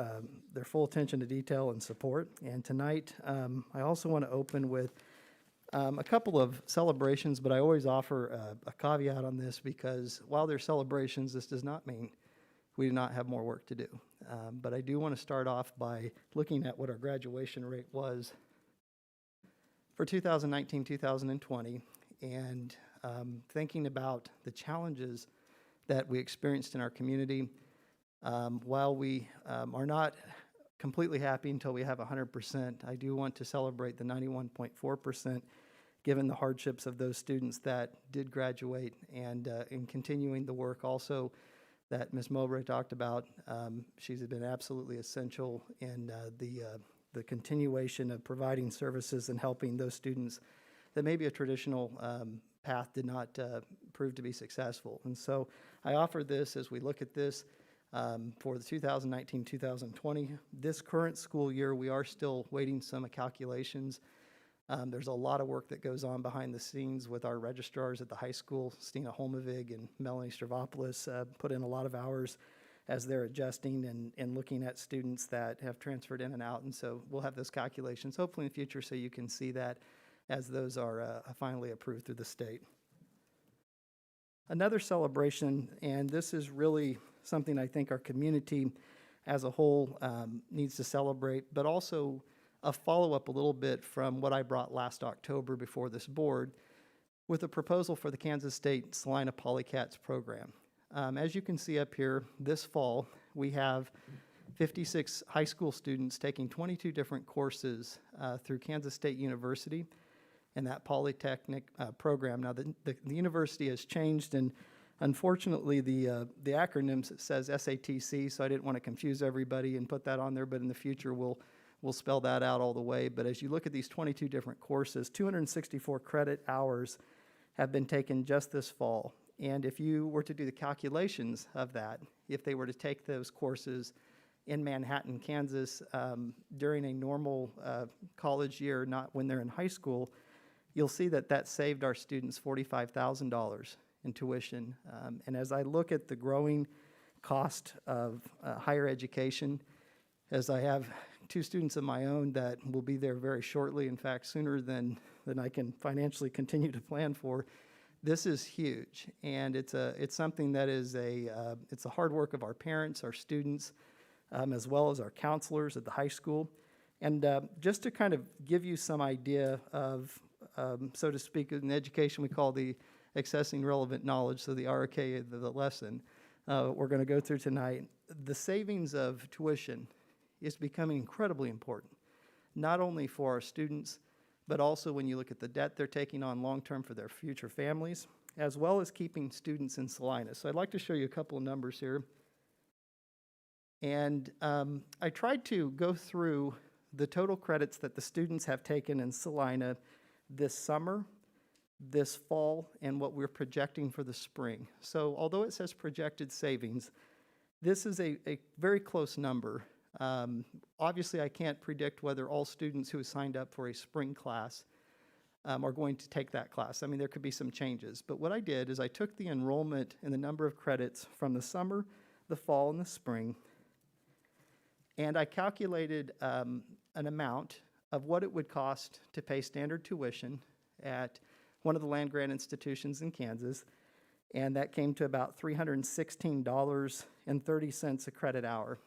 full attention to detail and support. And tonight, I also want to open with a couple of celebrations, but I always offer a caveat on this, because while they're celebrations, this does not mean we do not have more work to do. But I do want to start off by looking at what our graduation rate was for 2019-2020, and thinking about the challenges that we experienced in our community. While we are not completely happy until we have 100%, I do want to celebrate the 91.4%, given the hardships of those students that did graduate, and in continuing the work also that Ms. Mowbray talked about. She's been absolutely essential in the continuation of providing services and helping those students that maybe a traditional path did not prove to be successful. And so I offer this as we look at this for the 2019-2020. This current school year, we are still waiting some calculations. There's a lot of work that goes on behind the scenes with our registrars at the high school. Stina Holmovig and Melanie Stravopoulos put in a lot of hours as they're adjusting and looking at students that have transferred in and out. And so we'll have those calculations hopefully in the future, so you can see that as those are finally approved through the state. Another celebration, and this is really something I think our community as a whole needs to celebrate, but also a follow-up a little bit from what I brought last October before this board with a proposal for the Kansas State Celina Polycats program. As you can see up here, this fall we have 56 high school students taking 22 different courses through Kansas State University in that Polytechnic program. Now the university has changed, and unfortunately the acronyms, it says SATC, so I didn't want to confuse everybody and put that on there, but in the future we'll spell that out all the way. But as you look at these 22 different courses, 264 credit hours have been taken just this fall. And if you were to do the calculations of that, if they were to take those courses in Manhattan, Kansas, during a normal college year, not when they're in high school, you'll see that that saved our students $45,000 in tuition. And as I look at the growing cost of higher education, as I have 2 students of my own that will be there very shortly, in fact, sooner than I can financially continue to plan for, this is huge. And it's something that is it's the hard work of our parents, our students, as well as our counselors at the high school. And just to kind of give you some idea of, so to speak, in education we call the accessing relevant knowledge, so the RK of the lesson we're going to go through tonight. The savings of tuition is becoming incredibly important, not only for our students, but also when you look at the debt they're taking on long-term for their future families, as well as keeping students in Celina. So I'd like to show you a couple of numbers here. And I tried to go through the total credits that the students have taken in Celina this summer, this fall, and what we're projecting for the spring. So although it says projected savings, this is a very close number. Obviously, I can't predict whether all students who signed up for a spring class are going to take that class. I mean, there could be some changes. But what I did is I took the enrollment and the number of credits from the summer, the fall, and the spring, And I calculated an amount of what it would cost to pay standard tuition at one of the land-grant institutions in Kansas, and that came to about $316.30 a credit hour.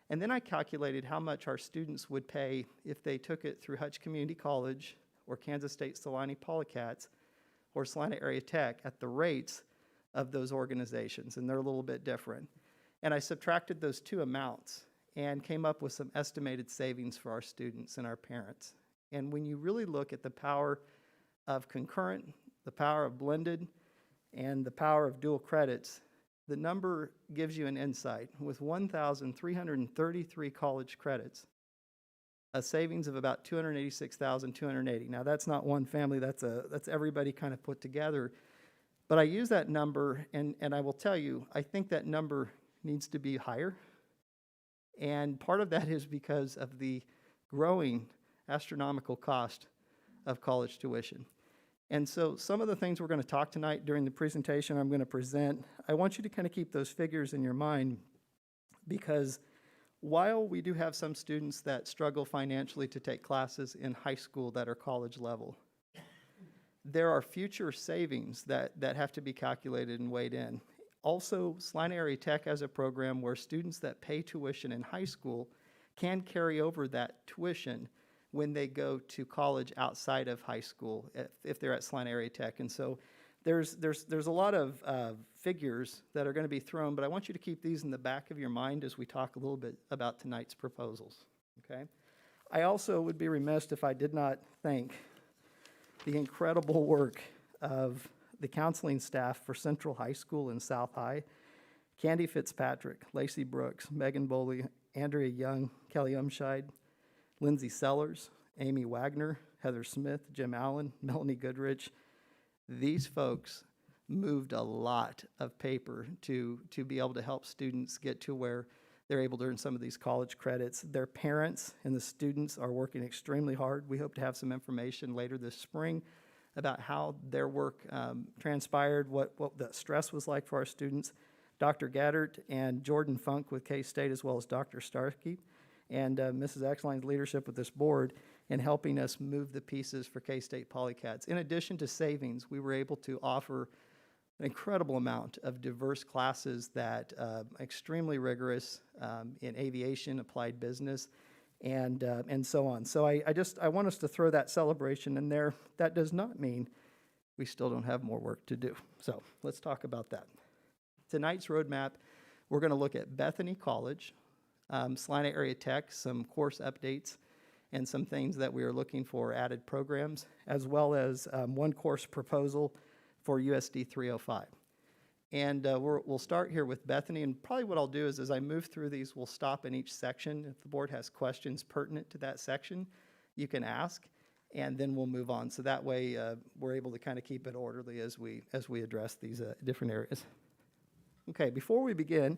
And then I calculated how much our students would pay if they took it through Hutch Community College or Kansas State Celina Polycats or Celina Area Tech at the rates of those organizations, and they're a little bit different. And I subtracted those two amounts and came up with some estimated savings for our students and our parents. And when you really look at the power of concurrent, the power of blended, and the power of dual credits, the number gives you an insight. With 1,333 college credits, a savings of about $286,280. Now, that's not one family, that's everybody kind of put together. But I use that number, and I will tell you, I think that number needs to be higher. And part of that is because of the growing astronomical cost of college tuition. And so some of the things we're going to talk tonight during the presentation I'm going to present, I want you to kind of keep those figures in your mind, because while we do have some students that struggle financially to take classes in high school that are college level, there are future savings that have to be calculated and weighed in. Also, Celina Area Tech has a program where students that pay tuition in high school can carry over that tuition when they go to college outside of high school, if they're at Celina Area Tech. And so there's a lot of figures that are going to be thrown, but I want you to keep these in the back of your mind as we talk a little bit about tonight's proposals, okay? I also would be remiss if I did not thank the incredible work of the counseling staff for Central High School and South High: Candy Fitzpatrick, Lacey Brooks, Megan Boley, Andrea Young, Kelly Umscheid, Lindsay Sellers, Amy Wagner, Heather Smith, Jim Allen, Melanie Goodrich. These folks moved a lot of paper to be able to help students get to where they're able to earn some of these college credits. Their parents and the students are working extremely hard. We hope to have some information later this spring about how their work transpired, what the stress was like for our students. Dr. Gaddert and Jordan Funk with K-State, as well as Dr. Starkey, and Mrs. Exline's leadership with this board in helping us move the pieces for K-State Polycats. In addition to savings, we were able to offer an incredible amount of diverse classes that extremely rigorous in aviation, applied business, and so on. So I want us to throw that celebration in there. That does not mean we still don't have more work to do. So let's talk about that. Tonight's roadmap, we're going to look at Bethany College, Celina Area Tech, some course updates, and some things that we are looking for added programs, as well as one course proposal for USD 305. And we'll start here with Bethany, and probably what I'll do is as I move through these, we'll stop in each section. If the board has questions pertinent to that section, you can ask, and then we'll move on. So that way we're able to kind of keep it orderly as we address these different areas. Okay, before we begin,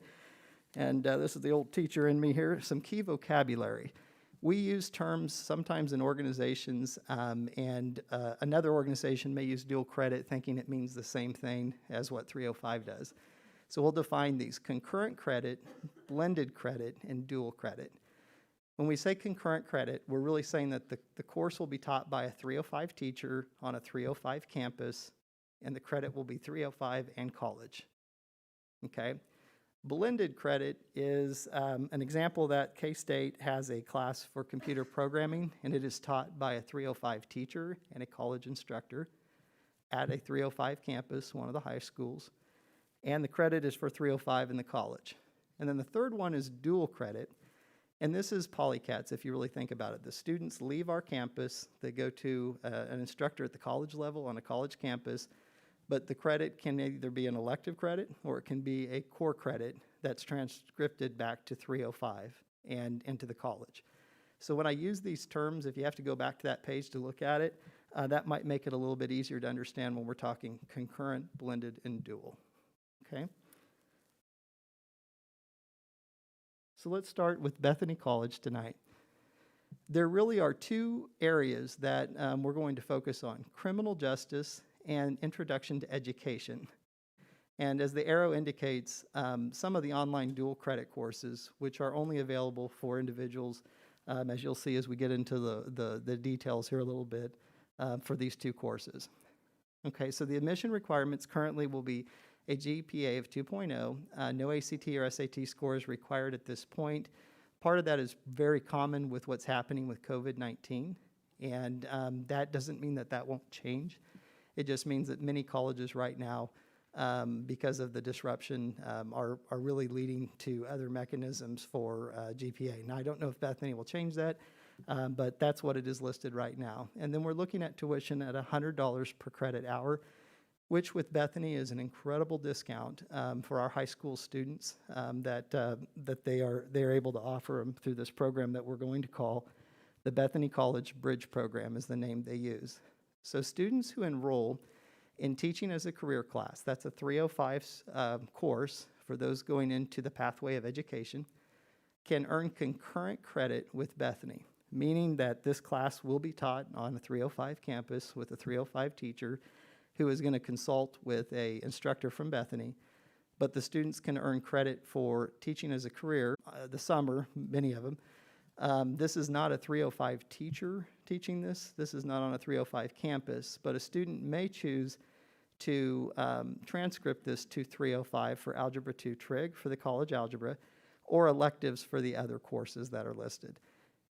and this is the old teacher in me here, some key vocabulary. We use terms sometimes in organizations, and another organization may use dual credit thinking it means the same thing as what 305 does. So we'll define these: concurrent credit, blended credit, and dual credit. When we say concurrent credit, we're really saying that the course will be taught by a 305 teacher on a 305 campus, and the credit will be 305 and college. Okay? Blended credit is an example that K-State has a class for computer programming, and it is taught by a 305 teacher and a college instructor at a 305 campus, one of the high schools, and the credit is for 305 in the college. And then the third one is dual credit, and this is polycats if you really think about it. The students leave our campus, they go to an instructor at the college level on a college campus, but the credit can either be an elective credit or it can be a core credit that's transcripted back to 305 and into the college. So when I use these terms, if you have to go back to that page to look at it, that might make it a little bit easier to understand when we're talking concurrent, blended, and dual. Okay? So let's start with Bethany College tonight. There really are two areas that we're going to focus on: criminal justice and introduction to education. And as the arrow indicates, some of the online dual credit courses, which are only available for individuals, as you'll see as we get into the details here a little bit, for these two courses. Okay, so the admission requirements currently will be a GPA of 2.0. No ACT or SAT score is required at this point. Part of that is very common with what's happening with COVID-19, and that doesn't mean that that won't change. It just means that many colleges right now, because of the disruption, are really leading to other mechanisms for GPA. Now, I don't know if Bethany will change that, but that's what it is listed right now. And then we're looking at tuition at $100 per credit hour, which with Bethany is an incredible discount for our high school students that they're able to offer them through this program that we're going to call the Bethany College Bridge Program is the name they use. So students who enroll in Teaching as a Career class, that's a 305 course for those going into the pathway of education, can earn concurrent credit with Bethany, meaning that this class will be taught on a 305 campus with a 305 teacher who is going to consult with an instructor from Bethany, but the students can earn credit for Teaching as a Career the summer, many of them. This is not a 305 teacher teaching this. This is not on a 305 campus, but a student may choose to transcript this to 305 for Algebra 2 Trig for the college algebra, or electives for the other courses that are listed.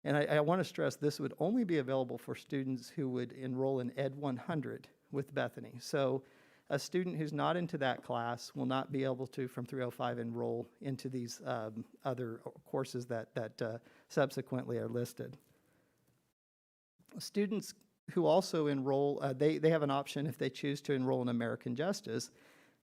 And I want to stress this would only be available for students who would enroll in Ed 100 with Bethany. So a student who's not into that class will not be able to, from 305, enroll into these other courses that subsequently are listed. Students who also enroll, they have an option if they choose to enroll in American Justice,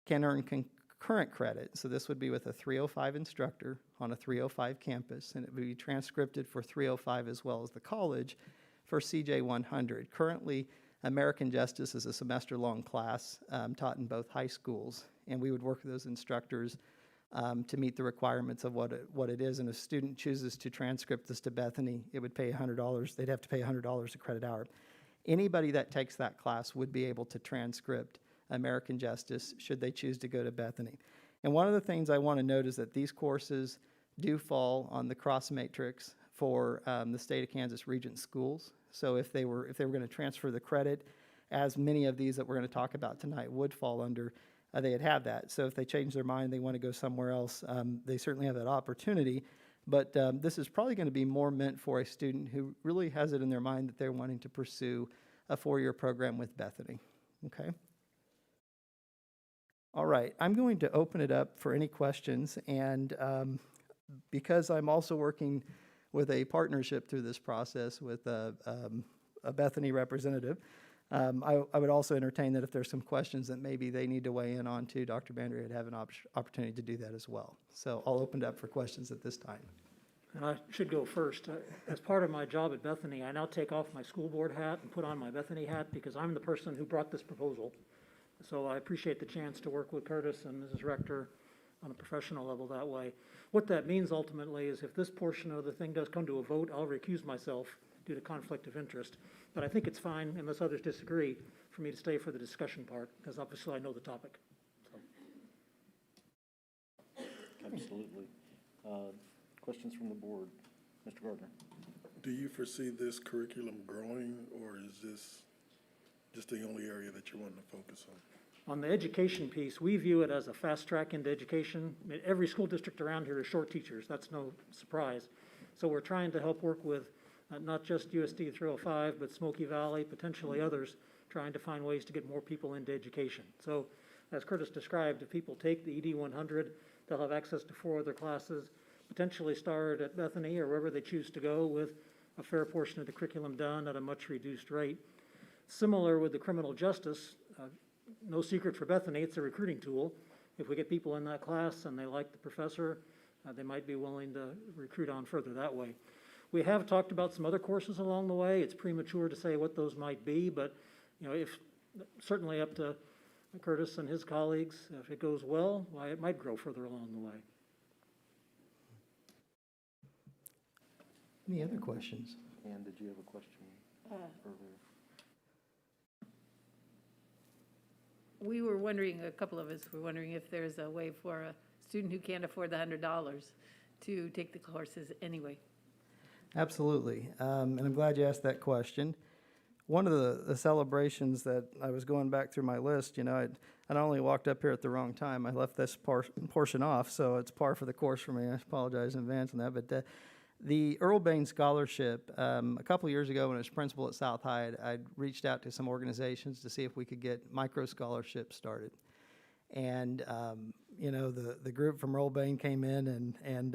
can earn concurrent credit. So this would be with a 305 instructor on a 305 campus, and it would be transcripted for 305 as well as the college for CJ 100. Currently, American Justice is a semester-long class taught in both high schools, and we would work with those instructors to meet the requirements of what it is. And if a student chooses to transcript this to Bethany, it would pay $100. They'd have to pay $100 a credit hour. Anybody that takes that class would be able to transcript American Justice should they choose to go to Bethany. And one of the things I want to note is that these courses do fall on the cross matrix for the state of Kansas Regent schools. So if they were going to transfer the credit, as many of these that we're going to talk about tonight would fall under, they'd have that. So if they change their mind, they want to go somewhere else, they certainly have that opportunity. But this is probably going to be more meant for a student who really has it in their mind that they're wanting to pursue a 4-year program with Bethany. Okay? All right, I'm going to open it up for any questions. And because I'm also working with a partnership through this process with a Bethany representative, I would also entertain that if there's some questions that maybe they need to weigh in on too, Dr. Bandry would have an opportunity to do that as well. So I'll open it up for questions at this time. And I should go first. As part of my job at Bethany, I now take off my school board hat and put on my Bethany hat because I'm the person who brought this proposal. So I appreciate the chance to work with Curtis and Mrs. Rector on a professional level that way. What that means ultimately is if this portion of the thing does come to a vote, I'll recuse myself due to conflict of interest. But I think it's fine, unless others disagree, for me to stay for the discussion part, because obviously I know the topic. So. Absolutely. Questions from the board? Mr. Gardner. Do you foresee this curriculum growing, or is this just the only area that you're wanting to focus on? On the education piece, we view it as a fast track into education. I mean, every school district around here is short teachers. That's no surprise. So we're trying to help work with not just USD 305, but Smoky Valley, potentially others, trying to find ways to get more people into education. So as Curtis described, if people take the ED 100, they'll have access to 4 other classes, potentially start at Bethany or wherever they choose to go with a fair portion of the curriculum done at a much reduced rate. Similar with the criminal justice, no secret for Bethany, it's a recruiting tool. If we get people in that class and they like the professor, they might be willing to recruit on further that way. We have talked about some other courses along the way. It's premature to say what those might be, but if certainly up to Curtis and his colleagues, if it goes well, why it might grow further along the way. Any other questions? Ann, did you have a question earlier? we were wondering, a couple of us were wondering if there's a way for a student who can't afford the $100 to take the courses anyway. Absolutely. And I'm glad you asked that question. One of the celebrations that I was going back through my list, I not only walked up here at the wrong time, I left this portion off, so it's par for the course for me. I apologize in advance on that. But the Earl Bain Scholarship, a couple of years ago when I was principal at South High, I'd reached out to some organizations to see if we could get micro scholarships started. And, the group from Earl Bain came in and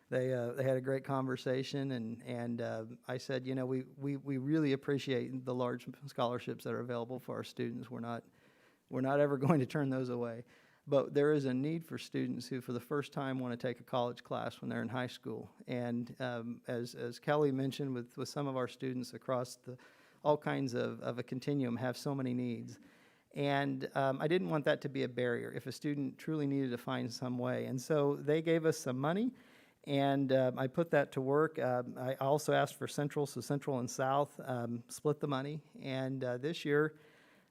they had a great conversation, and I said, we really appreciate the large scholarships that are available for our students. We're not ever going to turn those away. But there is a need for students who, for the first time, want to take a college class when they're in high school. And as Kelly mentioned, with some of our students across all kinds of a continuum have so many needs. And I didn't want that to be a barrier if a student truly needed to find some way. And so they gave us some money, and I put that to work. I also asked for Central, so Central and South split the money. And this year,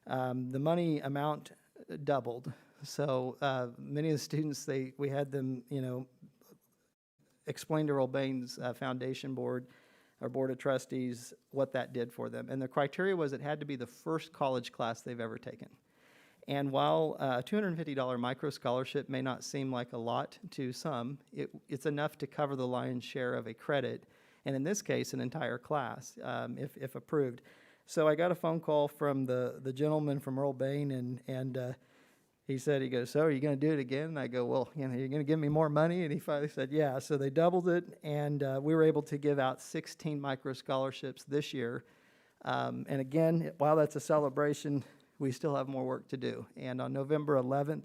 the money amount doubled. So many of the students, we had them, explain to Earl Bain's foundation board, our board of trustees, what that did for them. And the criteria was it had to be the first college class they've ever taken. And while a $250 micro scholarship may not seem like a lot to some, it's enough to cover the lion's share of a credit, and in this case, an entire class, if approved. So I got a phone call from the gentleman from Earl Bain, and he goes, so are you going to do it again? And I go, well, you're going to give me more money? And he finally said, yeah. So they doubled it, and we were able to give out 16 micro scholarships this year. And again, while that's a celebration, we still have more work to do. And on November 11th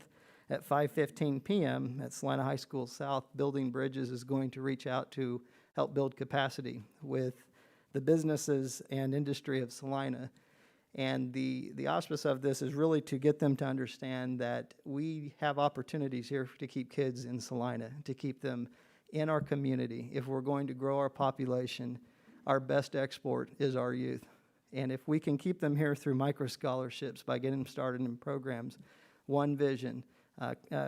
at 5:15 p.m. at Celina High School South, Building Bridges is going to reach out to help build capacity with the businesses and industry of Celina. And the auspice of this is really to get them to understand that we have opportunities here to keep kids in Celina, to keep them in our community. If we're going to grow our population, our best export is our youth. And if we can keep them here through micro scholarships by getting them started in programs, One Vision,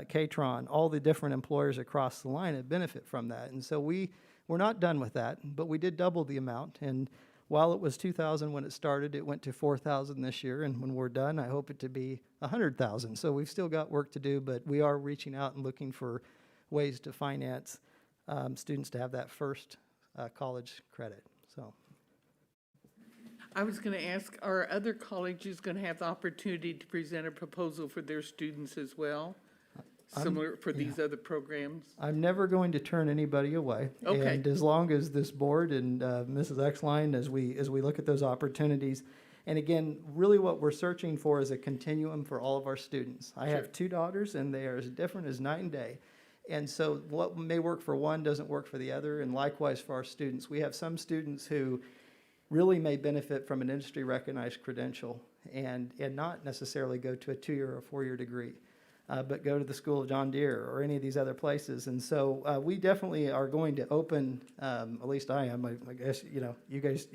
K-Tron, all the different employers across Celina benefit from that. And so we're not done with that, but we did double the amount. And while it was $2,000 when it started, it went to $4,000 this year. And when we're done, I hope it to be $100,000. So we've still got work to do, but we are reaching out and looking for ways to finance students to have that first college credit. So. I was going to ask, are other colleges going to have the opportunity to present a proposal for their students as well? Similar for these other programs? I'm never going to turn anybody away. Okay. And as long as this board and Mrs. Exline, as we look at those opportunities, and again, really what we're searching for is a continuum for all of our students. I have two daughters, and they are as different as night and day. And so what may work for one doesn't work for the other, and likewise for our students. We have some students who really may benefit from an industry-recognized credential and not necessarily go to a 2-year or 4-year degree, but go to the School of John Deere or any of these other places. And so we definitely are going to open, at least I am, I guess, you guys,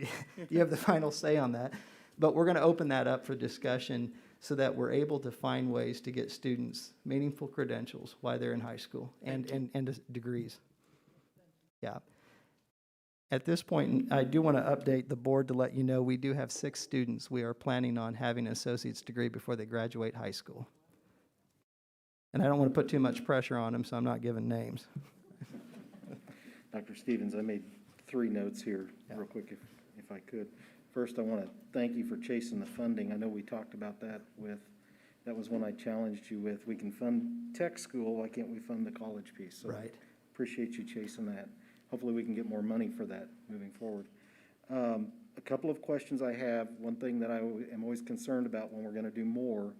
you have the final say on that, but we're going to open that up for discussion so that we're able to find ways to get students meaningful credentials while they're in high school and degrees. Yeah. At this point, I do want to update the board to let you know we do have 6 students we are planning on having an associate's degree before they graduate high school. And I don't want to put too much pressure on them, so I'm not giving names. Dr. Stevens, I made 3 notes here real quick if I could. First, I want to thank you for chasing the funding. I know we talked about that was one I challenged you with. We can fund tech school, why can't we fund the college piece? So Right. Appreciate you chasing that. Hopefully we can get more money for that moving forward. A couple of questions I have. One thing that I am always concerned about when we're going to do more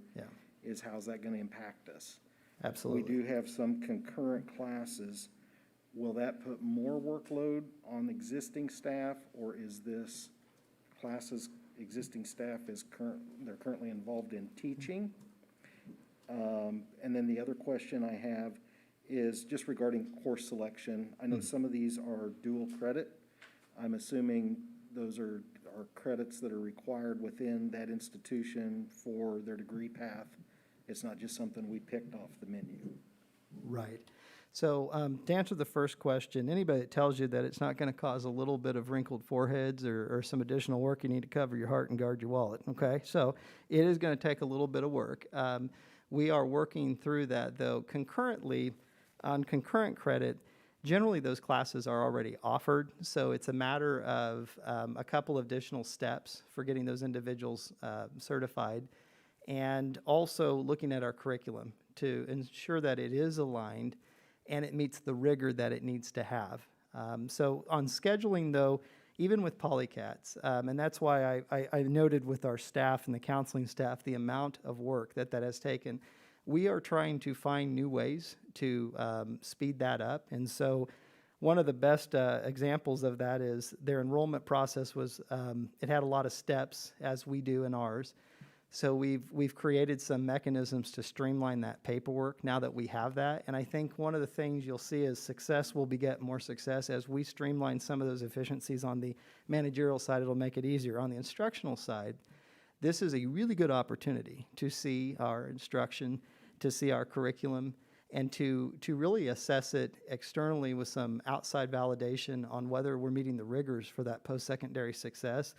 is how's that going to impact us? Absolutely. We do have some concurrent classes. Will that put more workload on existing staff, or is this classes existing staff they're currently involved in teaching? And then the other question I have is just regarding course selection. I know some of these are dual credit. I'm assuming those are credits that are required within that institution for their degree path It's not just something we picked off the menu. Right. So to answer the first question, anybody that tells you that it's not going to cause a little bit of wrinkled foreheads or some additional work, you need to cover your heart and guard your wallet, okay? So it is going to take a little bit of work. We are working through that, though. Concurrently, on concurrent credit, generally those classes are already offered, so it's a matter of a couple of additional steps for getting those individuals certified, and also looking at our curriculum to ensure that it is aligned and it meets the rigor that it needs to have. So on scheduling, though, even with polycats, and that's why I noted with our staff and the counseling staff the amount of work that has taken. We are trying to find new ways to speed that up. And so one of the best examples of that is their enrollment process was, it had a lot of steps, as we do in ours. So we've created some mechanisms to streamline that paperwork now that we have that. And I think one of the things you'll see is success will beget more success. As we streamline some of those efficiencies on the managerial side, it'll make it easier. On the instructional side, this is a really good opportunity to see our instruction, to see our curriculum, and to really assess it externally with some outside validation on whether we're meeting the rigors for that post-secondary success.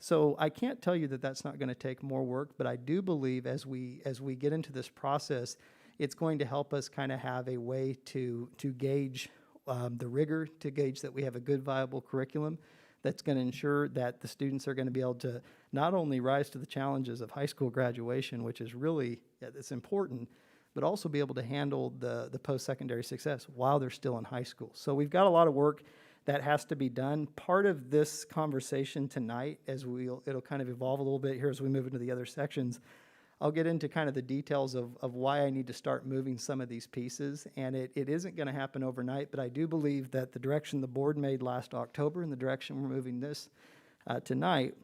So I can't tell you that that's not going to take more work, but I do believe as we get into this process, it's going to help us kind of have a way to gauge the rigor, to gauge that we have a good, viable curriculum that's going to ensure that the students are going to be able to not only rise to the challenges of high school graduation, which is really, it's important, but also be able to handle the post-secondary success while they're still in high school. So we've got a lot of work that has to be done. Part of this conversation tonight, it'll kind of evolve a little bit here as we move into the other sections, I'll get into kind of the details of why I need to start moving some of these pieces. And it isn't going to happen overnight, but I do believe that the direction the board made last October and the direction we're moving this tonight,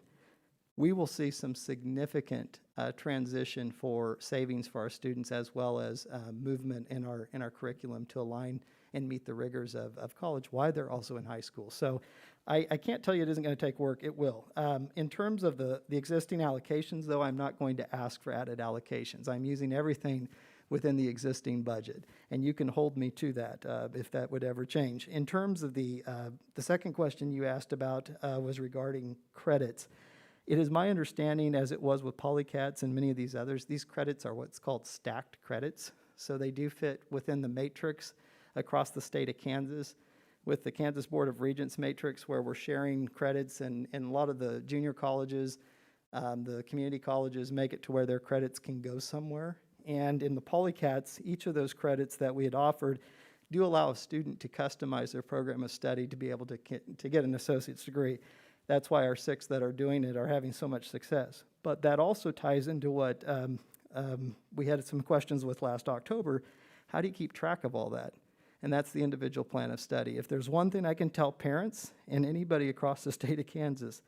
we will see some significant transition for savings for our students, as well as movement in our curriculum to align and meet the rigors of college while they're also in high school. So I can't tell you it isn't going to take work. It will. In terms of the existing allocations, though, I'm not going to ask for added allocations. I'm using everything within the existing budget, and you can hold me to that if that would ever change. In terms of the second question you asked about was regarding credits. It is my understanding, as it was with polycats and many of these others, these credits are what's called stacked credits. So they do fit within the matrix across the state of Kansas, with the Kansas Board of Regents matrix, where we're sharing credits, and a lot of the junior colleges, the community colleges make it to where their credits can go somewhere. And in the polycats, each of those credits that we had offered do allow a student to customize their program of study to be able to get an associate's degree. That's why our 6 that are doing it are having so much success. But that also ties into what we had some questions with last October. How do you keep track of all that? And that's the individual plan of study. If there's one thing I can tell parents and anybody across the state of Kansas,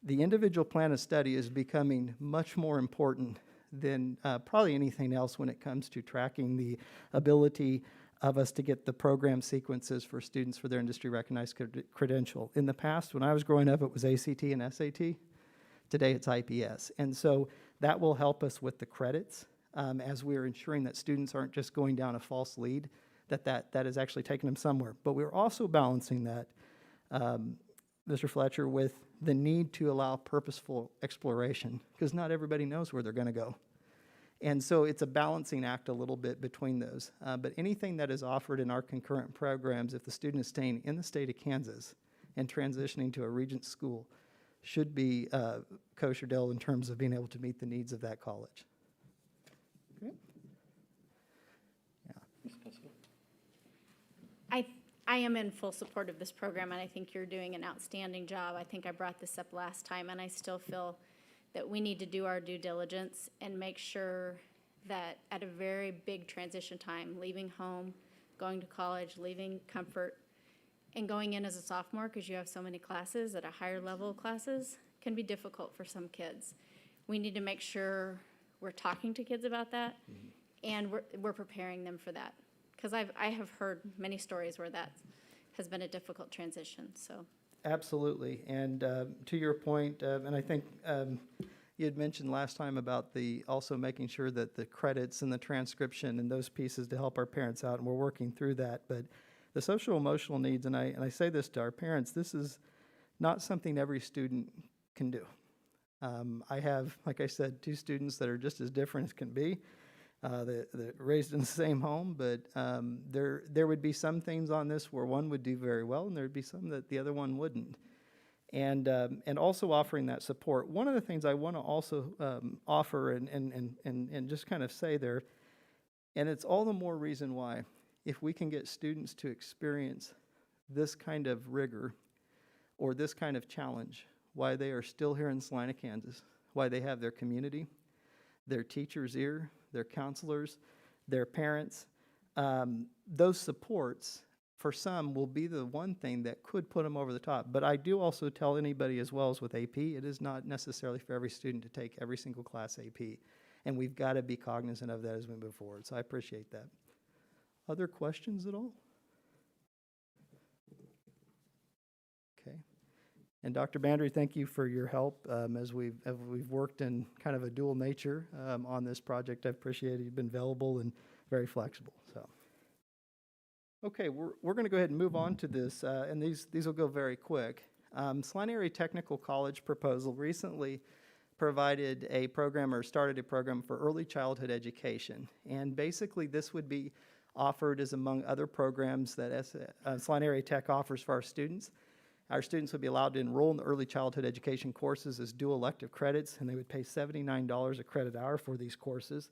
the individual plan of study is becoming much more important than probably anything else when it comes to tracking the ability of us to get the program sequences for students for their industry recognized credential. In the past, when I was growing up, it was ACT and SAT. Today, it's IPS. And so that will help us with the credits as we're ensuring that students aren't just going down a false lead, that is actually taking them somewhere. But we're also balancing that, Mr. Fletcher, with the need to allow purposeful exploration, because not everybody knows where they're going to go. And so it's a balancing act a little bit between those. But anything that is offered in our concurrent programs, if the student is staying in the state of Kansas and transitioning to a regent school, should be kosher deal in terms of being able to meet the needs of that college. Okay. I am in full support of this program, and I think you're doing an outstanding job. I think I brought this up last time, and I still feel that we need to do our due diligence and make sure that at a very big transition time, leaving home, going to college, leaving comfort, and going in as a sophomore, because you have so many classes at a higher level of classes, can be difficult for some kids. We need to make sure we're talking to kids about that, and we're preparing them for that. Because I have heard many stories where that has been a difficult transition, so. Absolutely, and to your point, and I think you had mentioned last time about also making sure that the credits and the transcription and those pieces to help our parents out, and we're working through that. But the social emotional needs, and I say this to our parents, this is not something every student can do. I have, like I said, 2 students that are just as different as can be. They're raised in the same home, but there would be some things on this where one would do very well, and there would be some that the other one wouldn't. And also offering that support. One of the things I want to also offer and just kind of say there, and it's all the more reason why, if we can get students to experience this kind of rigor or this kind of challenge, why they are still here in Celina, Kansas, why they have their community, their teachers' ear, their counselors, their parents, those supports for some will be the one thing that could put them over the top. But I do also tell anybody as well as with AP, it is not necessarily for every student to take every single class AP. And we've got to be cognizant of that as we move forward. So I appreciate that. Other questions at all? Okay. And Dr. Bandry, thank you for your help as we've worked in kind of a dual nature on this project. I appreciate it. You've been available and very flexible. So. Okay, we're going to go ahead and move on to this, and these will go very quick. Celina Area Technical College proposal recently provided a program or started a program for early childhood education, and basically this would be offered as among other programs that Celina Area Tech offers for our students. Our students would be allowed to enroll in the early childhood education courses as dual elective credits, and they would pay $79 a credit hour for these courses.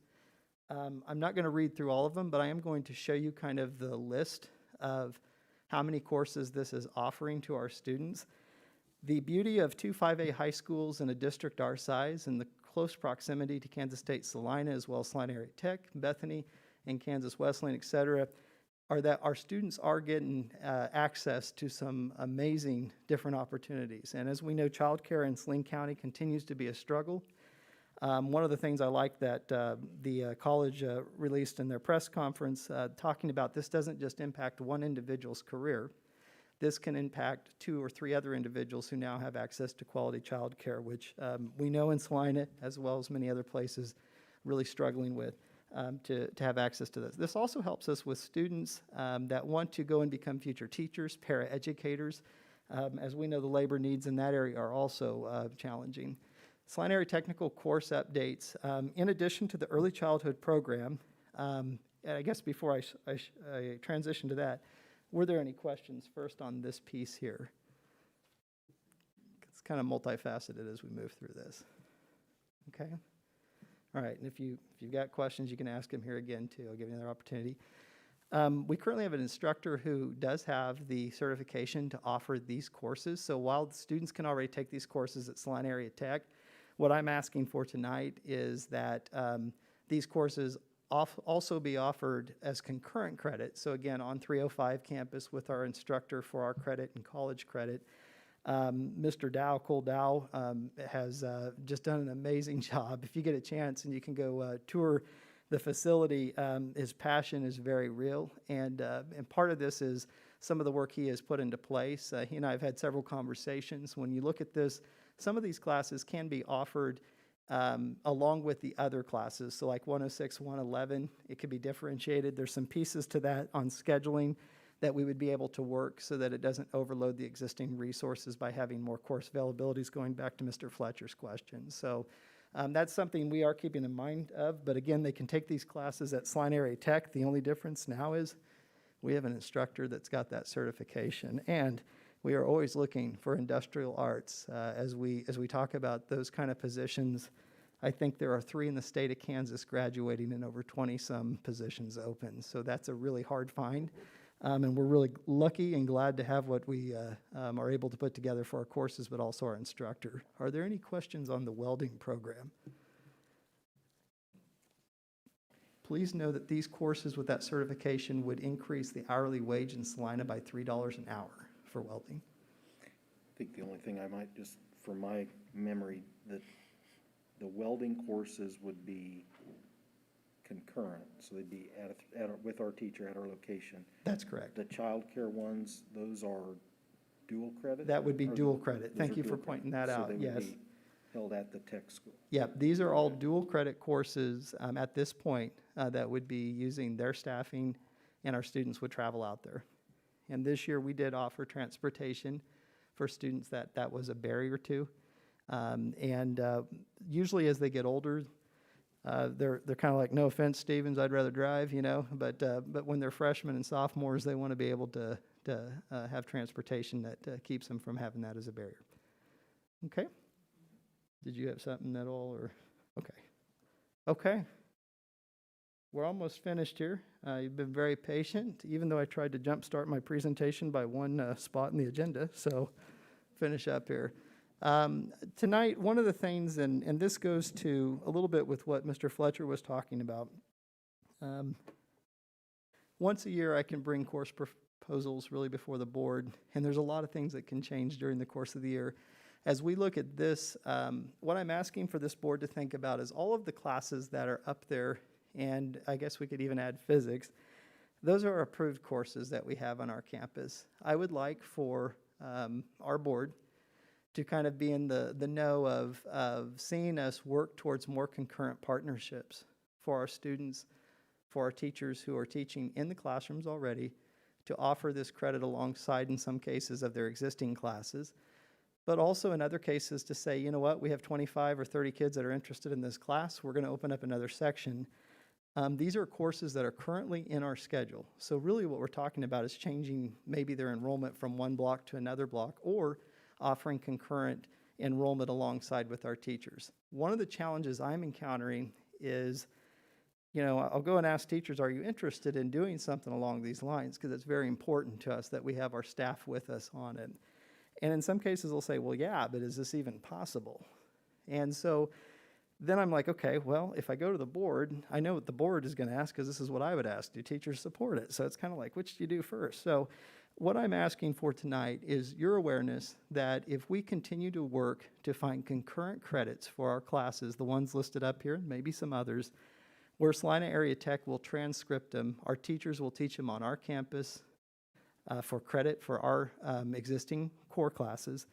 I'm not going to read through all of them, but I am going to show you kind of the list of how many courses this is offering to our students. The beauty of 2 5A high schools in a district our size and the close proximity to Kansas State Celina, as well as Celina Area Tech, Bethany, and Kansas Wesleyan, et cetera, are that our students are getting access to some amazing different opportunities. And as we know, childcare in Saline County continues to be a struggle. One of the things I like that the college released in their press conference, talking about this doesn't just impact one individual's career. This can impact 2 or 3 other individuals who now have access to quality child care, which we know in Celina, as well as many other places, really struggling with to have access to this. This also helps us with students that want to go and become future teachers, paraeducators. As we know, the labor needs in that area are also challenging. Celina Area Technical course updates. In addition to the early childhood program, and I guess before I transition to that, were there any questions first on this piece here? It's kind of multifaceted as we move through this. Okay? All right, and if you've got questions, you can ask them here again too. I'll give you another opportunity. We currently have an instructor who does have the certification to offer these courses. So while the students can already take these courses at Celina Area Tech, what I'm asking for tonight is that these courses also be offered as concurrent credit. So again, on 305 campus with our instructor for our credit and college credit. Mr. Dow, Cole Dow, has just done an amazing job. If you get a chance and you can go tour the facility, his passion is very real. And part of this is some of the work he has put into place. He and I have had several conversations. When you look at this, some of these classes can be offered along with the other classes. So like 106, 111, it could be differentiated. There's some pieces to that on scheduling that we would be able to work so that it doesn't overload the existing resources by having more course availabilities, going back to Mr. Fletcher's question. So that's something we are keeping in mind of. But again, they can take these classes at Celina Area Tech. The only difference now is we have an instructor that's got that certification. And we are always looking for industrial arts. As we talk about those kind of positions, I think there are 3 in the state of Kansas graduating and over 20-some positions open. So that's a really hard find. And we're really lucky and glad to have what we are able to put together for our courses, but also our instructor. Are there any questions on the welding program? Please know that these courses with that certification would increase the hourly wage in Celina by $3 an hour for welding. I think the only thing I might just, from my memory, that the welding courses would be concurrent, so they'd be with our teacher at our location. That's correct. The child care ones, those are dual credit? That would be dual credit. Thank you for pointing that out, yes. held at the tech school. Yeah, these are all dual credit courses at this point that would be using their staffing, and our students would travel out there. And this year, we did offer transportation for students that was a barrier to. Usually as they get older, they're kind of like, no offense, Stevens, I'd rather drive, you know, but when they're freshmen and sophomores, they want to be able to have transportation that keeps them from having that as a barrier. Okay? Did you have something at all, or? Okay. Okay. We're almost finished here. You've been very patient, even though I tried to jumpstart my presentation by one spot in the agenda, so finish up here. Tonight, one of the things, and this goes to a little bit with what Mr. Fletcher was talking about. Once a year, I can bring course proposals really before the board, and there's a lot of things that can change during the course of the year. As we look at this, what I'm asking for this board to think about is all of the classes that are up there, and I guess we could even add physics. Those are approved courses that we have on our campus. I would like for our board to kind of be in the know of seeing us work towards more concurrent partnerships for our students, for our teachers who are teaching in the classrooms already, to offer this credit alongside, in some cases, of their existing classes, but also in other cases to say, you know what, we have 25 or 30 kids that are interested in this class, we're going to open up another section. These are courses that are currently in our schedule. So really what we're talking about is changing maybe their enrollment from one block to another block, or offering concurrent enrollment alongside with our teachers. One of the challenges I'm encountering is, you know, I'll go and ask teachers, are you interested in doing something along these lines? Because it's very important to us that we have our staff with us on it. And in some cases they'll say, well, yeah, but is this even possible? And so then I'm like, okay, well, if I go to the board, I know what the board is going to ask, because this is what I would ask. Do teachers support it? So it's kind of like, which do you do first? So what I'm asking for tonight is your awareness that if we continue to work to find concurrent credits for our classes, the ones listed up here, maybe some others, where Celina Area Tech will transcript them, our teachers will teach them on our campus for credit for our existing core classes,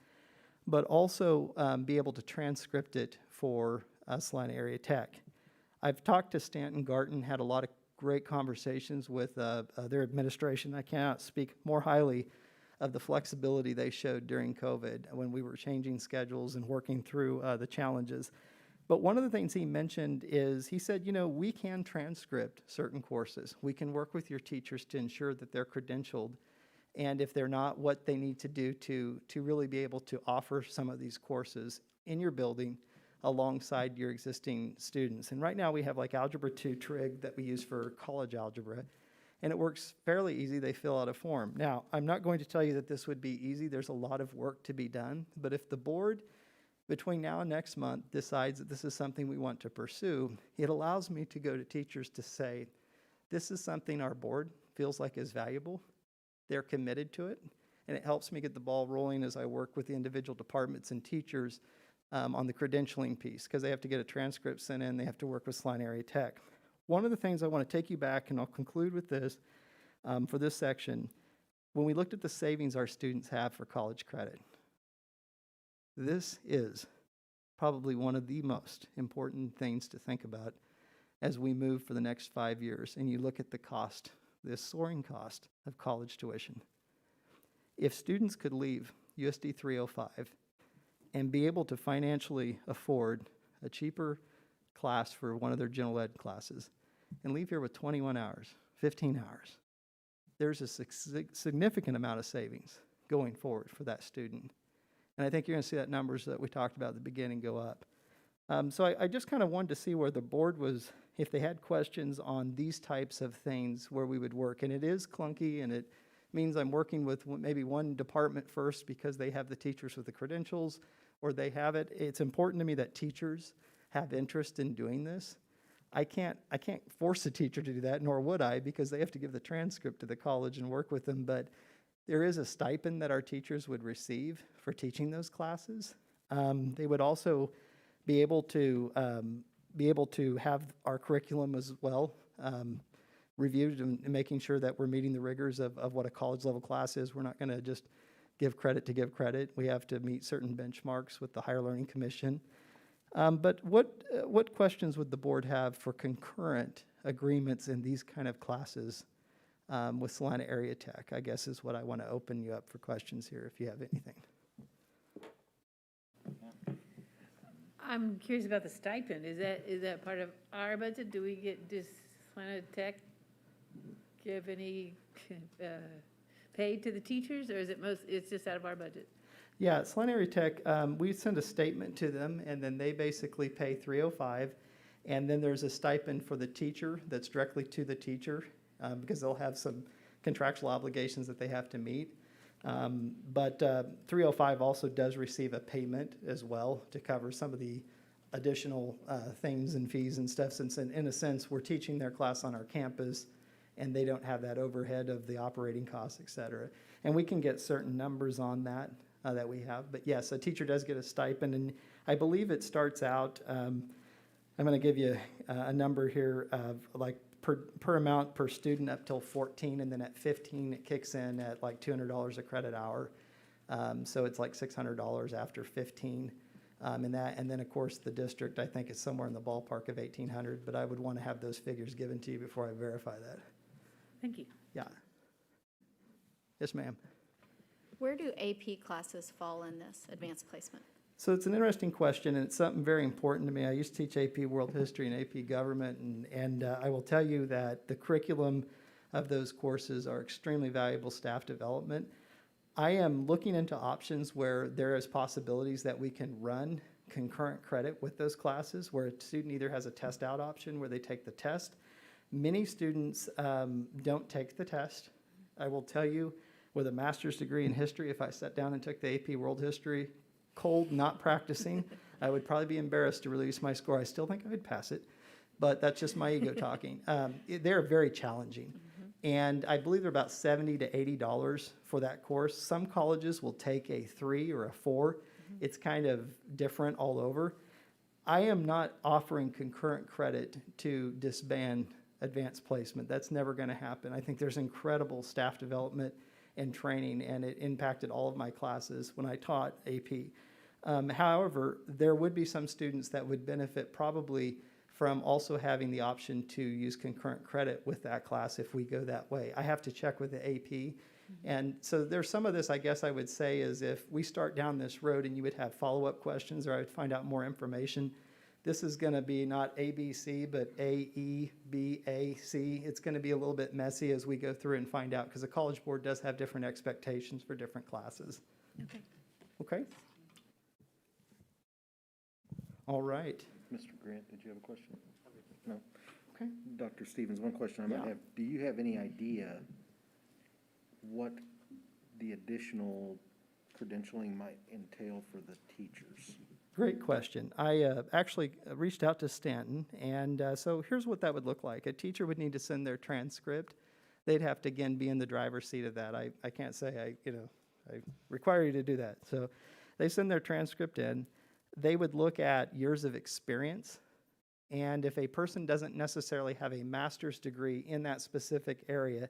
but also be able to transcript it for Celina Area Tech. I've talked to Stanton Garton, had a lot of great conversations with their administration. I cannot speak more highly of the flexibility they showed during COVID when we were changing schedules and working through the challenges. But one of the things he mentioned is, he said, you know, we can transcript certain courses. We can work with your teachers to ensure that they're credentialed, and if they're not, what they need to do to really be able to offer some of these courses in your building alongside your existing students. And right now we have like Algebra 2 trig that we use for college algebra, and it works fairly easy. They fill out a form. Now, I'm not going to tell you that this would be easy. There's a lot of work to be done, but if the board between now and next month decides that this is something we want to pursue, it allows me to go to teachers to say, this is something our board feels like is valuable. They're committed to it, and it helps me get the ball rolling as I work with the individual departments and teachers on the credentialing piece, because they have to get a transcript sent in, they have to work with Celina Area Tech. One of the things I want to take you back, and I'll conclude with this for this section, when we looked at the savings our students have for college credit, this is probably one of the most important things to think about as we move for the next 5 years, and you look at the cost, this soaring cost of college tuition. If students could leave USD 305 and be able to financially afford a cheaper class for one of their general ed classes and leave here with 21 hours, 15 hours, there's a significant amount of savings going forward for that student. And I think you're going to see that numbers that we talked about at the beginning go up. So I just kind of wanted to see where the board was, if they had questions on these types of things where we would work. And it is clunky, and it means I'm working with maybe one department first because they have the teachers with the credentials, or they have it. It's important to me that teachers have interest in doing this. I can't force a teacher to do that, nor would I, because they have to give the transcript to the college and work with them. But there is a stipend that our teachers would receive for teaching those classes. They would also be able to have our curriculum as well reviewed and making sure that we're meeting the rigors of what a college level class is. We're not going to just give credit to give credit. We have to meet certain benchmarks with the Higher Learning Commission. But what questions would the board have for concurrent agreements in these kind of classes with Celina Area Tech, I guess is what I want to open you up for questions here, if you have anything. I'm curious about the stipend. Is that part of our budget? Do we get, does Celina Tech give any pay to the teachers, or is it it's just out of our budget? Yeah, Celina Area Tech, we send a statement to them, and then they basically pay $305, and then there's a stipend for the teacher that's directly to the teacher, because they'll have some contractual obligations that they have to meet. But $305 also does receive a payment as well to cover some of the additional things and fees and stuff, since in a sense, we're teaching their class on our campus, and they don't have that overhead of the operating costs, et cetera. And we can get certain numbers on that that we have. But yes, a teacher does get a stipend, and I believe it starts out, I'm going to give you a number here of like per amount per student up till 14, and then at 15 it kicks in at like $200 a credit hour. So it's like $600 after 15. And then of course the district, I think, is somewhere in the ballpark of $1,800, but I would want to have those figures given to you before I verify that. Thank you. Yeah. Yes, ma'am. Where do AP classes fall in this advanced placement? So it's an interesting question, and it's something very important to me. I used to teach AP World History and AP Government, and I will tell you that the curriculum of those courses are extremely valuable staff development. I am looking into options where there is possibilities that we can run concurrent credit with those classes, where a student either has a test out option where they take the test. Many students don't take the test. I will tell you, with a master's degree in history, if I sat down and took the AP World History cold, not practicing, I would probably be embarrassed to release my score. I still think I would pass it, but that's just my ego talking. They're very challenging. And I believe they're about $70 to $80 for that course. Some colleges will take a 3 or a 4. It's kind of different all over. I am not offering concurrent credit to disband advanced placement. That's never going to happen. I think there's incredible staff development and training, and it impacted all of my classes when I taught AP. However, there would be some students that would benefit probably from also having the option to use concurrent credit with that class if we go that way. I have to check with the AP. And so there's some of this, I guess I would say, is if we start down this road and you would have follow-up questions or I would find out more information, this is going to be not ABC, but A, E, B, A, C. It's going to be a little bit messy as we go through and find out, because the College Board does have different expectations for different classes. Okay. Okay? All right. Mr. Grant, did you have a question? No? Okay. Dr. Stevens, one question I might Yeah. have. Do you have any idea what the additional credentialing might entail for the teachers? Great question. I actually reached out to Stanton, and so here's what that would look like. A teacher would need to send their transcript. They'd have to, again, be in the driver's seat of that. I can't say I require you to do that. So they send their transcript in. They would look at years of experience, and if a person doesn't necessarily have a master's degree in that specific area,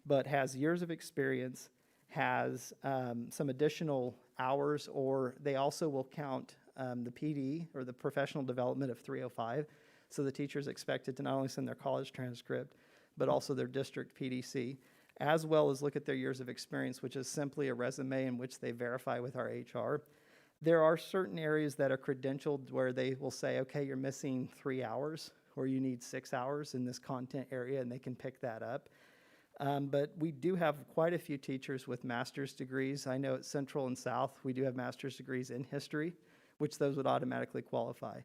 but has years of experience, has some additional hours, or they also will count the PD, or the professional development, of 305. So the teacher is expected to not only send their college transcript, but also their district PDC, as well as look at their years of experience, which is simply a resume in which they verify with our HR. There are certain areas that are credentialed where they will say, okay, you're missing 3 hours, or you need 6 hours in this content area, and they can pick that up. But we do have quite a few teachers with master's degrees. I know at Central and South, we do have master's degrees in history, which those would automatically qualify.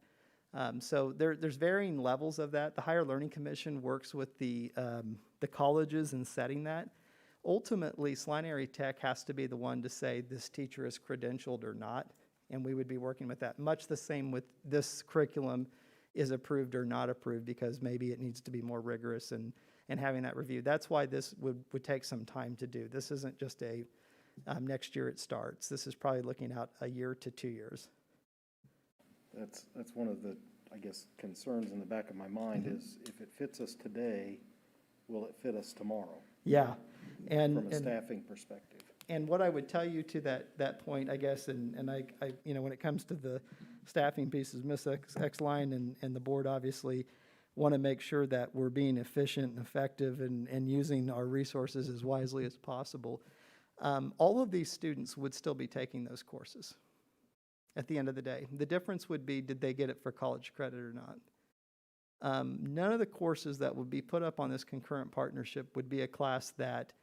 So there's varying levels of that. The Higher Learning Commission works with the colleges in setting that. Ultimately, Celina Area Tech has to be the one to say this teacher is credentialed or not, and we would be working with that. Much the same with this curriculum is approved or not approved, because maybe it needs to be more rigorous and having that review. That's why this would take some time to do. This isn't just a next year it starts. This is probably looking out a year to 2 years. That's one of the, I guess, concerns in the back of my mind is if it fits us today, will it fit us tomorrow? Yeah. From a staffing perspective. And what I would tell you to that point, I guess, and I when it comes to staffing pieces, Ms. Exline and the board obviously want to make sure that we're being efficient and effective and using our resources as wisely as possible. All of these students would still be taking those courses at the end of the day. The difference would be, did they get it for college credit or not? None of the courses that would be put up on this concurrent partnership would be a class that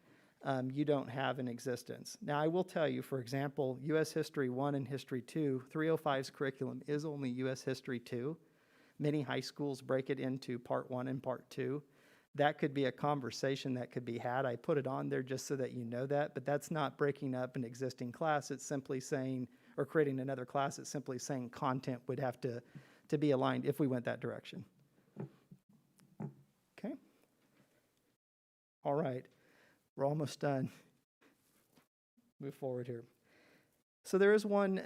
you don't have in existence. Now, I will tell you, for example, U.S. History 1 and History 2, 305's curriculum is only U.S. History 2. Many high schools break it into Part 1 and Part 2. That could be a conversation that could be had. I put it on there just so that you know that, but that's not breaking up an existing class. It's simply saying, or creating another class, it's simply saying content would have to be aligned if we went that direction. Okay. All right. We're almost done. Move forward here. So there is one,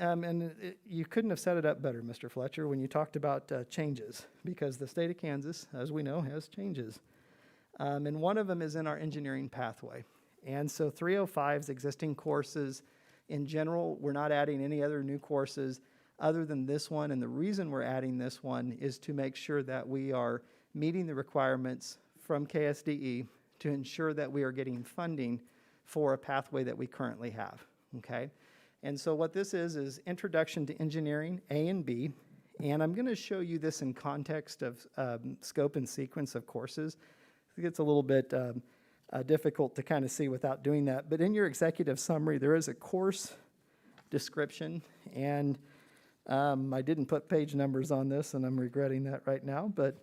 you couldn't have set it up better, Mr. Fletcher, when you talked about changes, because the state of Kansas, as we know, has changes. And one of them is in our engineering pathway. And so 305's existing courses, in general, we're not adding any other new courses other than this one. And the reason we're adding this one is to make sure that we are meeting the requirements from KSDE to ensure that we are getting funding for a pathway that we currently have, okay? And so what this is Introduction to Engineering, A and B, and I'm going to show you this in context of scope and sequence of courses. I think it's a little bit difficult to kind of see without doing that, but in your executive summary, there is a course description, and I didn't put page numbers on this, and I'm regretting that right now, but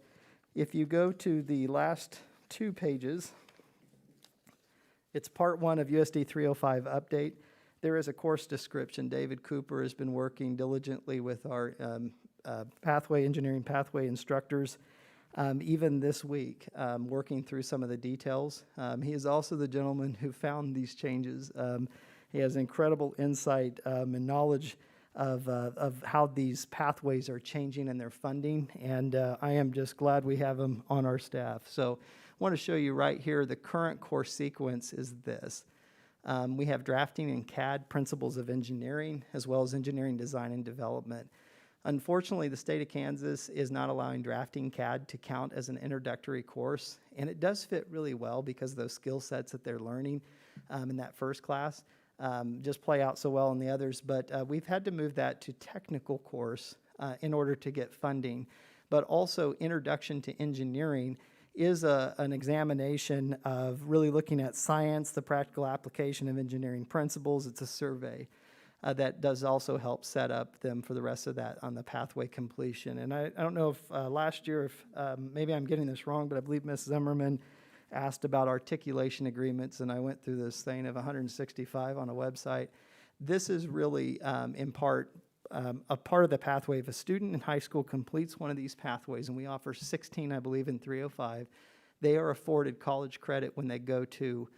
if you go to the last 2 pages, it's Part 1 of USD 305 update. There is a course description. David Cooper has been working diligently with our engineering pathway instructors, even this week, working through some of the details. He is also the gentleman who found these changes. He has incredible insight and knowledge of how these pathways are changing and their funding, and I am just glad we have him on our staff. So I want to show you right here, the current course sequence is this. We have drafting in CAD, principles of engineering, as well as engineering design and development. Unfortunately, the state of Kansas is not allowing drafting CAD to count as an introductory course, and it does fit really well because of those skill sets that they're learning in that first class just play out so well in the others, but we've had to move that to technical course in order to get funding. But also Introduction to Engineering is an examination of really looking at science, the practical application of engineering principles. It's a survey that does also help set up them for the rest of that on the pathway completion. And I don't know if last year, if maybe I'm getting this wrong, but I believe Ms. Zimmerman asked about articulation agreements, and I went through this thing of 165 on a website. This is really in part a part of the pathway. If a student in high school completes one of these pathways, and we offer 16, I believe, in 305, they are afforded college credit when they go to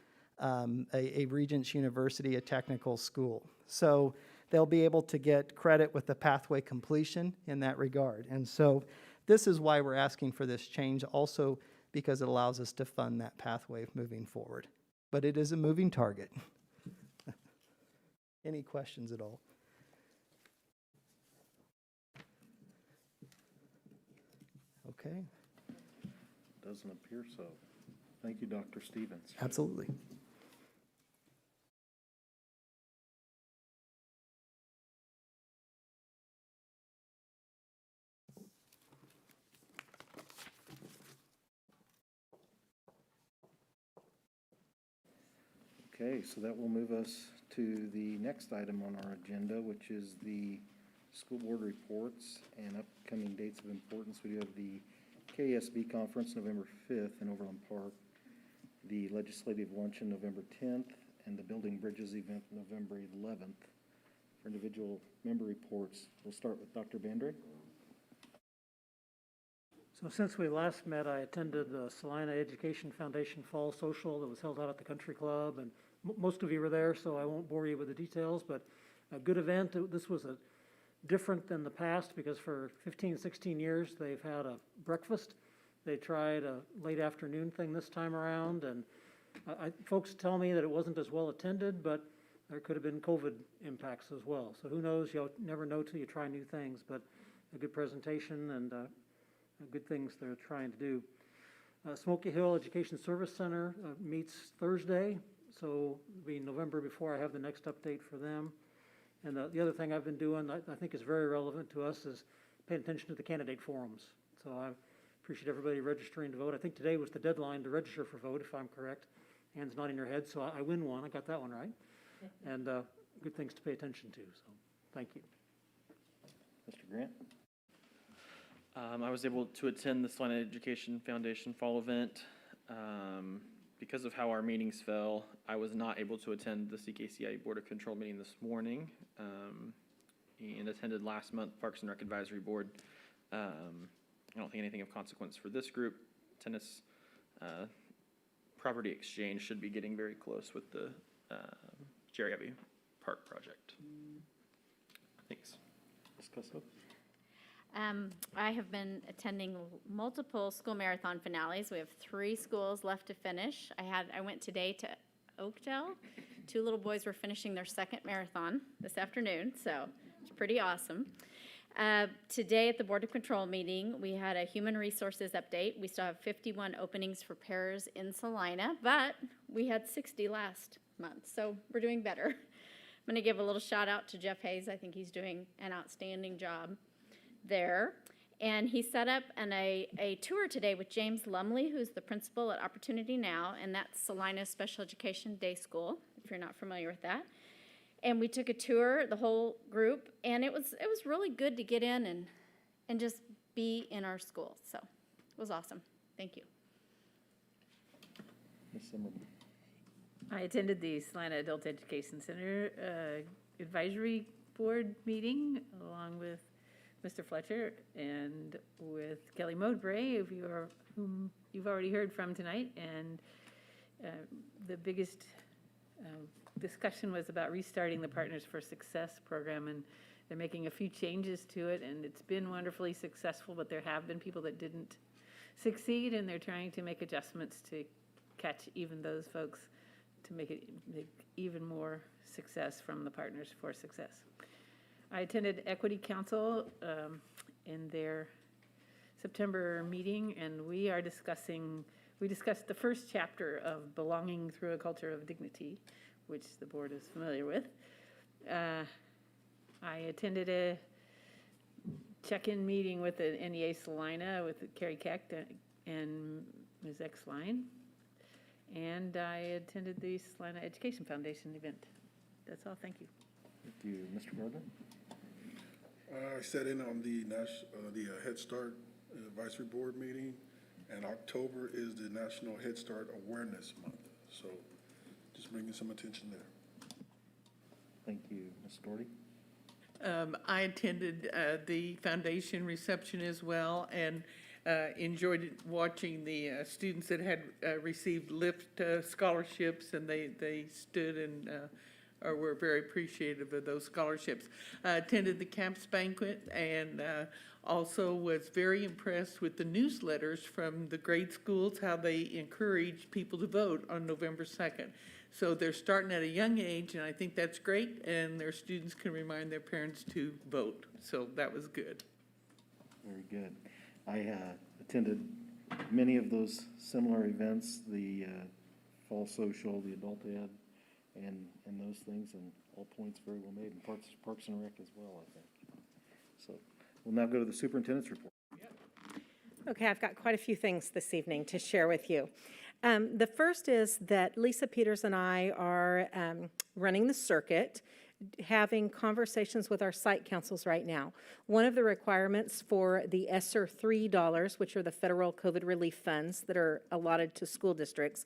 a Regents University, a technical school. So they'll be able to get credit with the pathway completion in that regard. And so this is why we're asking for this change, also because it allows us to fund that pathway moving forward. But it is a moving target. Any questions at all? Okay. Doesn't appear so. Thank you, Dr. Stevens. Absolutely. Okay, so that will move us to the next item on our agenda, which is the school board reports and upcoming dates of importance. We do have the KSB conference November 5th in Overland Park, the legislative luncheon November 10th, and the Building Bridges event November 11th. For individual member reports, we'll start with Dr. Bandry. So since we last met, I attended the Celina Education Foundation Fall Social that was held out at the Country Club, and most of you were there, so I won't bore you with the details, but a good event. This was different than the past because for 15, 16 years, they've had a breakfast. They tried a late afternoon thing this time around, and folks tell me that it wasn't as well attended, but there could have been COVID impacts as well. So who knows? You'll never know till you try new things, but a good presentation and good things they're trying to do. Smoky Hill Education Service Center meets Thursday, so it'll be November before I have the next update for them. And the other thing I've been doing, I think is very relevant to us, is paying attention to the candidate forums. So I appreciate everybody registering to vote. I think today was the deadline to register for vote, if I'm correct. Hands nodding your head, so I win one. I got that one right. And good things to pay attention to, so thank you. Mr. Grant? I was able to attend the Celina Education Foundation Fall event. Because of how our meetings fell, I was not able to attend the CKCI Board of Control meeting this morning, and attended last month Parks and Rec Advisory Board. I don't think anything of consequence for this group. Tennis property exchange should be getting very close with the Jerry Abbey Park project. Thanks. Ms. Cusso? I have been attending multiple school marathon finales. We have 3 schools left to finish. I went today to Oakdale. 2 little boys were finishing their 2nd marathon this afternoon, so it's pretty awesome. Today at the Board of Control meeting, we had a human resources update. We still have 51 openings for pairs in Celina, but we had 60 last month, so we're doing better. I'm going to give a little shout out to Jeff Hayes. I think he's doing an outstanding job there. And he set up a tour today with James Lumley, who's the principal at Opportunity Now, and that's Celina Special Education Day School, if you're not familiar with that. And we took a tour, the whole group, and it was really good to get in and just be in our school. So it was awesome. Thank you. Ms. Zimmerman? I attended the Celina Adult Education Center Advisory Board meeting along with Mr. Fletcher and with Kelly Mowbray, whom you've already heard from tonight. And the biggest discussion was about restarting the Partners for Success program, and they're making a few changes to it, and it's been wonderfully successful, but there have been people that didn't succeed, and they're trying to make adjustments to catch even those folks to make even more success from the Partners for Success. I attended Equity Council in their September meeting, and we discussed the first chapter of Belonging Through a Culture of Dignity, which the board is familiar with. I attended a check-in meeting with the NEA Celina with Carrie Keck and Ms. Exline, and I attended the Celina Education Foundation event. That's all. Thank you. Thank you. Mr. Gardner? I sat in on the Head Start Advisory Board meeting, and October is the National Head Start Awareness Month. So just bringing some attention there. Thank you. Ms. Doherty? I attended the foundation reception as well, and enjoyed watching the students that had received LIFT scholarships, and they stood and or were very appreciative of those scholarships. Attended the campus banquet, and also was very impressed with the newsletters from the grade schools, how they encourage people to vote on November 2nd. So they're starting at a young age, and I think that's great, and their students can remind their parents to vote. So that was good. Very good. I attended many of those similar events, the fall social, the adult ed, and those things, and all points very well made, and Parks and Rec as well, I think. So we'll now go to the superintendent's report. Okay, I've got quite a few things this evening to share with you. The first is that Lisa Peters and I are running the circuit, having conversations with our site councils right now. One of the requirements for the ESSER $3, which are the federal COVID relief funds that are allotted to school districts,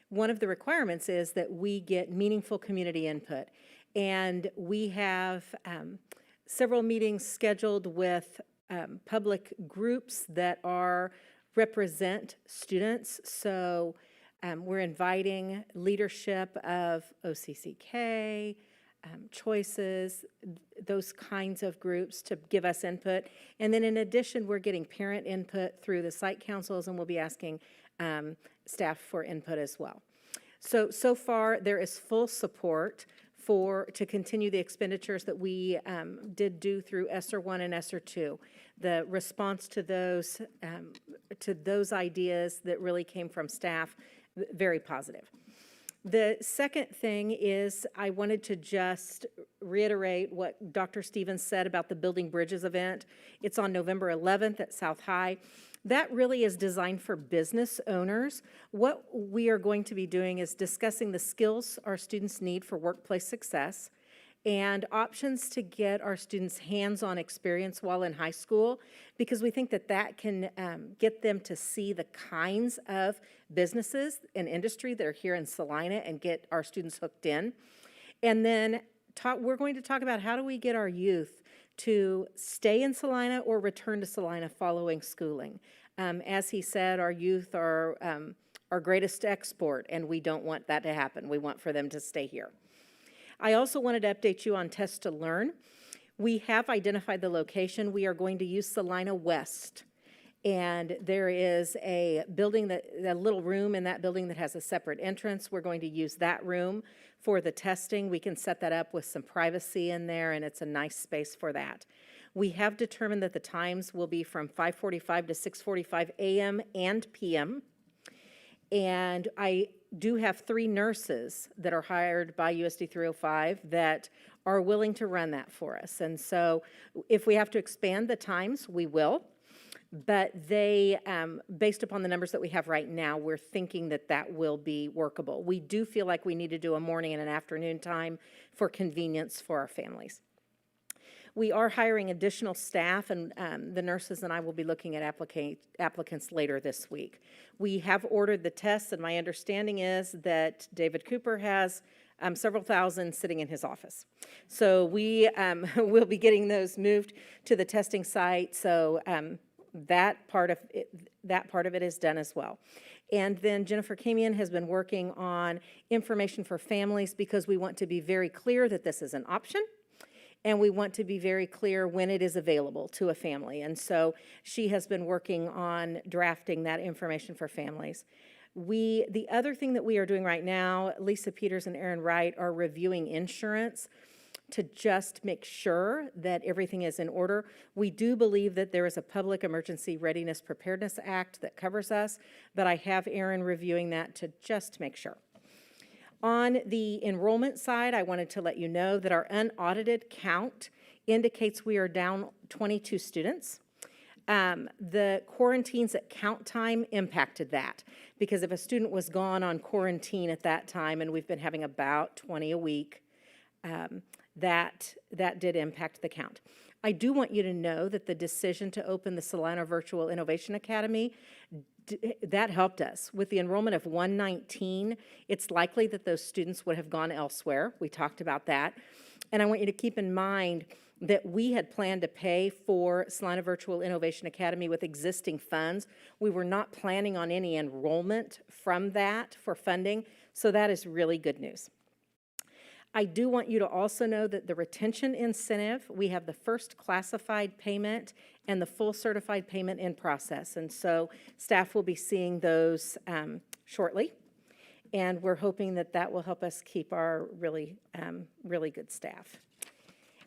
one of the requirements is that we get meaningful community input. And we have several meetings scheduled with public groups that represent students. So we're inviting leadership of OCCK, Choices, those kinds of groups to give us input. And then in addition, we're getting parent input through the site councils, and we'll be asking staff for input as well. So far, there is full support to continue the expenditures that we did do through ESSER 1 and ESSER 2. The response to those ideas that really came from staff, very positive. The second thing is I wanted to just reiterate what Dr. Stevens said about the Building Bridges event. It's on November 11th at South High. That really is designed for business owners. What we are going to be doing is discussing the skills our students need for workplace success and options to get our students hands-on experience while in high school, because we think that that can get them to see the kinds of businesses and industry that are here in Celina and get our students hooked in. And then we're going to talk about how do we get our youth to stay in Celina or return to Celina following schooling. As he said, our youth are our greatest export, and we don't want that to happen. We want for them to stay here. I also wanted to update you on Test to Learn. We have identified the location. We are going to use Celina West. And there is a little room in that building that has a separate entrance. We're going to use that room for the testing. We can set that up with some privacy in there, and it's a nice space for that. We have determined that the times will be from 5:45 to 6:45 a.m. and p.m. And I do have 3 nurses that are hired by USD 305 that are willing to run that for us. And so if we have to expand the times, we will. But they, based upon the numbers that we have right now, we're thinking that that will be workable. We do feel like we need to do a morning and an afternoon time for convenience for our families. We are hiring additional staff, and the nurses and I will be looking at applicants later this week. We have ordered the tests, and my understanding is that David Cooper has several thousand sitting in his office. So we will be getting those moved to the testing site, so that part of it is done as well. And then Jennifer Kamian has been working on information for families, because we want to be very clear that this is an option, and we want to be very clear when it is available to a family. And so she has been working on drafting that information for families. The other thing that we are doing right now, Lisa Peters and Aaron Wright are reviewing insurance to just make sure that everything is in order. We do believe that there is a Public Emergency Readiness Preparedness Act that covers us, but I have Aaron reviewing that to just make sure. On the enrollment side, I wanted to let you know that our unaudited count indicates we are down 22 students. The quarantines at count time impacted that, because if a student was gone on quarantine at that time, and we've been having about 20 a week, that did impact the count. I do want you to know that the decision to open the Celina Virtual Innovation Academy, that helped us. With the enrollment of 119, it's likely that those students would have gone elsewhere. We talked about that. And I want you to keep in mind that we had planned to pay for Celina Virtual Innovation Academy with existing funds. We were not planning on any enrollment from that for funding, so that is really good news. I do want you to also know that the retention incentive, we have the first classified payment and the full certified payment in process. And so staff will be seeing those shortly. And we're hoping that that will help us keep our really good staff.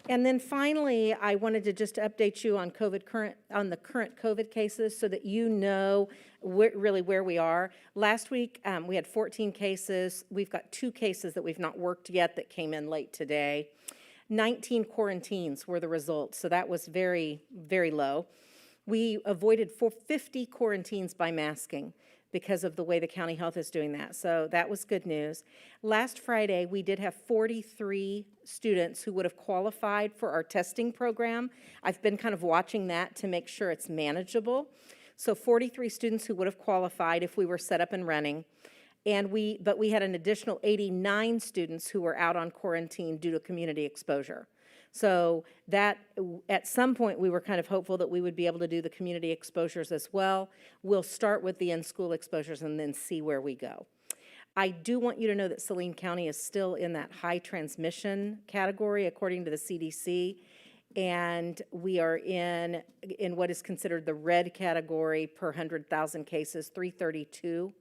And then finally, I wanted to just update you on the current COVID cases so that you know really where we are. Last week, we had 14 cases. We've got 2 cases that we've not worked yet that came in late today. 19 quarantines were the results, so that was very, very low. We avoided 50 quarantines by masking because of the way the county health is doing that. So that was good news. Last Friday, we did have 43 students who would have qualified for our testing program. I've been kind of watching that to make sure it's manageable. So 43 students who would have qualified if we were set up and running. But we had an additional 89 students who were out on quarantine due to community exposure. So that, at some point, we were kind of hopeful that we would be able to do the community exposures as well. We'll start with the in-school exposures and then see where we go. I do want you to know that Saline County is still in that high transmission category, according to the CDC, and we are in what is considered the red category per 100,000 cases, 332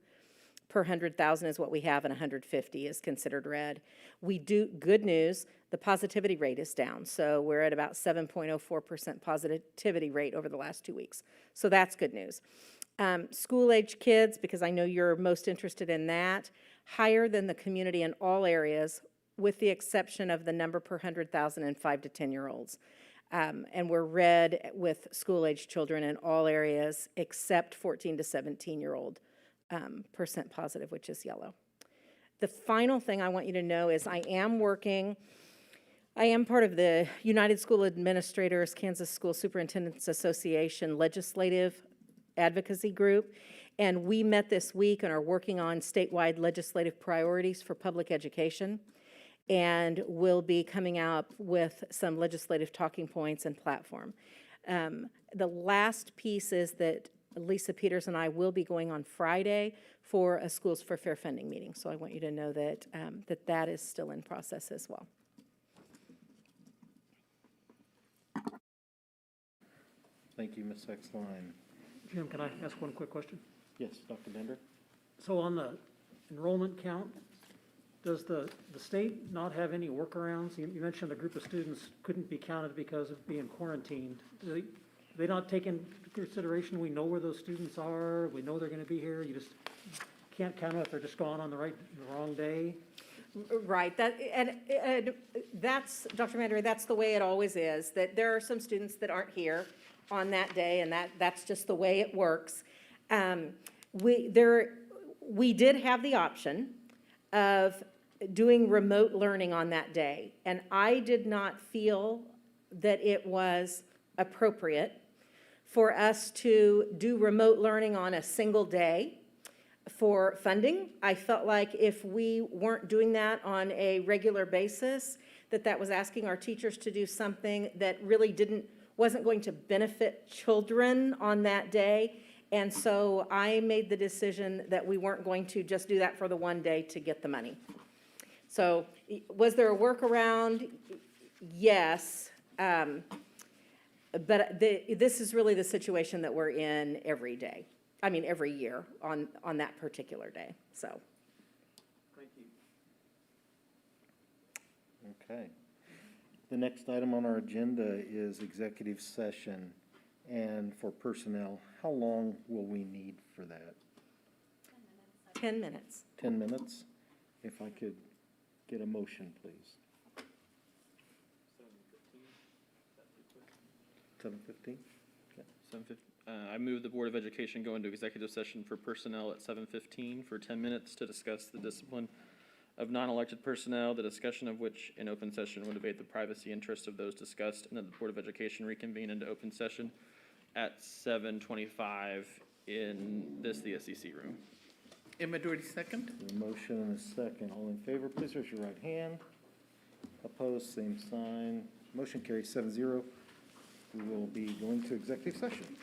per 100,000 is what we have, and 150 is considered red. Good news, the positivity rate is down, so we're at about 7.04% positivity rate over the last 2 weeks. So that's good news. School-age kids, because I know you're most interested in that, higher than the community in all areas, with the exception of the number per 100,000 in 5 to 10-year-olds. And we're red with school-age children in all areas except 14 to 17-year-old percent positive, which is yellow. The final thing I want you to know is I am part of the United School Administrators, Kansas School Superintendents Association legislative advocacy group, and we met this week and are working on statewide legislative priorities for public education, and will be coming out with some legislative talking points and platform. The last piece is that Lisa Peters and I will be going on Friday for a Schools for Fair funding meeting, so I want you to know that that is still in process as well. Thank you, Ms. Exline. Jim, can I ask one quick question? Yes, Dr. Bender? So on the enrollment count, does the state not have any workarounds? You mentioned a group of students couldn't be counted because of being quarantined. Do they not take into consideration, we know where those students are, we know they're gonna be here, you just can't count them if they're just gone on the wrong day? Right, and that's, Dr. Mandery, that's the way it always is, that there are some students that aren't here on that day, and that's just the way it works. We did have the option of doing remote learning on that day, and I did not feel that it was appropriate for us to do remote learning on a single day for funding. I felt like if we weren't doing that on a regular basis, that was asking our teachers to do something that really wasn't going to benefit children on that day. And so I made the decision that we weren't going to just do that for the one day to get the money. So was there a workaround? Yes. But this is really the situation that we're in every day. I mean, every year on that particular day, so. Thank you. Okay. The next item on our agenda is executive session. And for personnel, how long will we need for that? 10 minutes. 10 minutes? If I could get a motion, please. 7:15? Okay. 7:15. I move the Board of Education go into executive session for personnel at 7:15 for 10 minutes to discuss the discipline of non-elected personnel, the discussion of which in open session would evade the privacy interests of those discussed, and then the Board of Education reconvene into open session at 7:25 in the SEC room. Emma Doherty, second. A motion and a second. All in favor, please raise your right hand. Opposed, same sign. Motion carries 7-0. We will be going to executive session.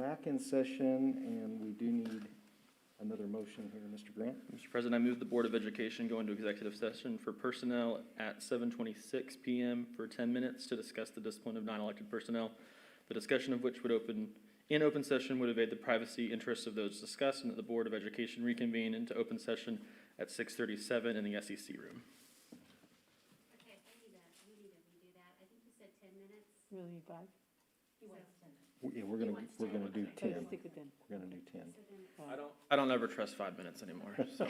back in session, and we do need another motion here. Mr. Grant? Mr. President, I move the Board of Education go into executive session for personnel at 7:26 PM for 10 minutes to discuss the discipline of non-elected personnel, the discussion of which would in open session would evade the privacy interests of those discussed, and that the Board of Education reconvene into open session at 6:37 in the SEC room. Okay, we need to redo that. I think you said 10 minutes. Really, 5? Yeah, we're gonna do 10. Stick with 10. We're gonna do 10. I don't ever trust 5 minutes anymore, so.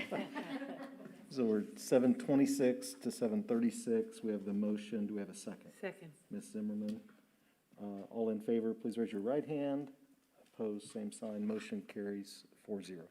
So we're 7:26 to 7:36. We have the motion. Do we have a second? Second. Ms. Zimmerman? All in favor, please raise your right hand. Opposed, same sign. Motion carries 4-0.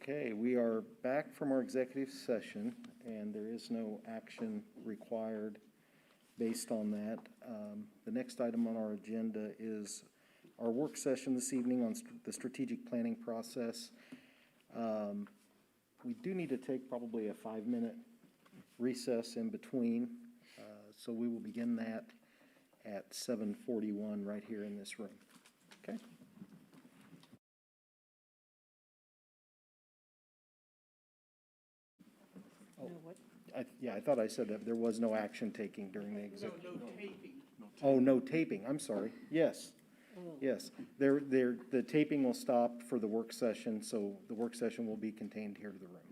Okay, we are back from our executive session, and there is no action required based on that. The next item on our agenda is our work session this evening on the strategic planning process. We do need to take probably a 5-minute recess in between, so we will begin that at 7:41 right here in this room. Okay? Yeah, I thought I said that there was no action taking during the executive. No taping. Oh, no taping, I'm sorry. Yes, yes. The taping will stop for the work session, so the work session will be contained here to the room.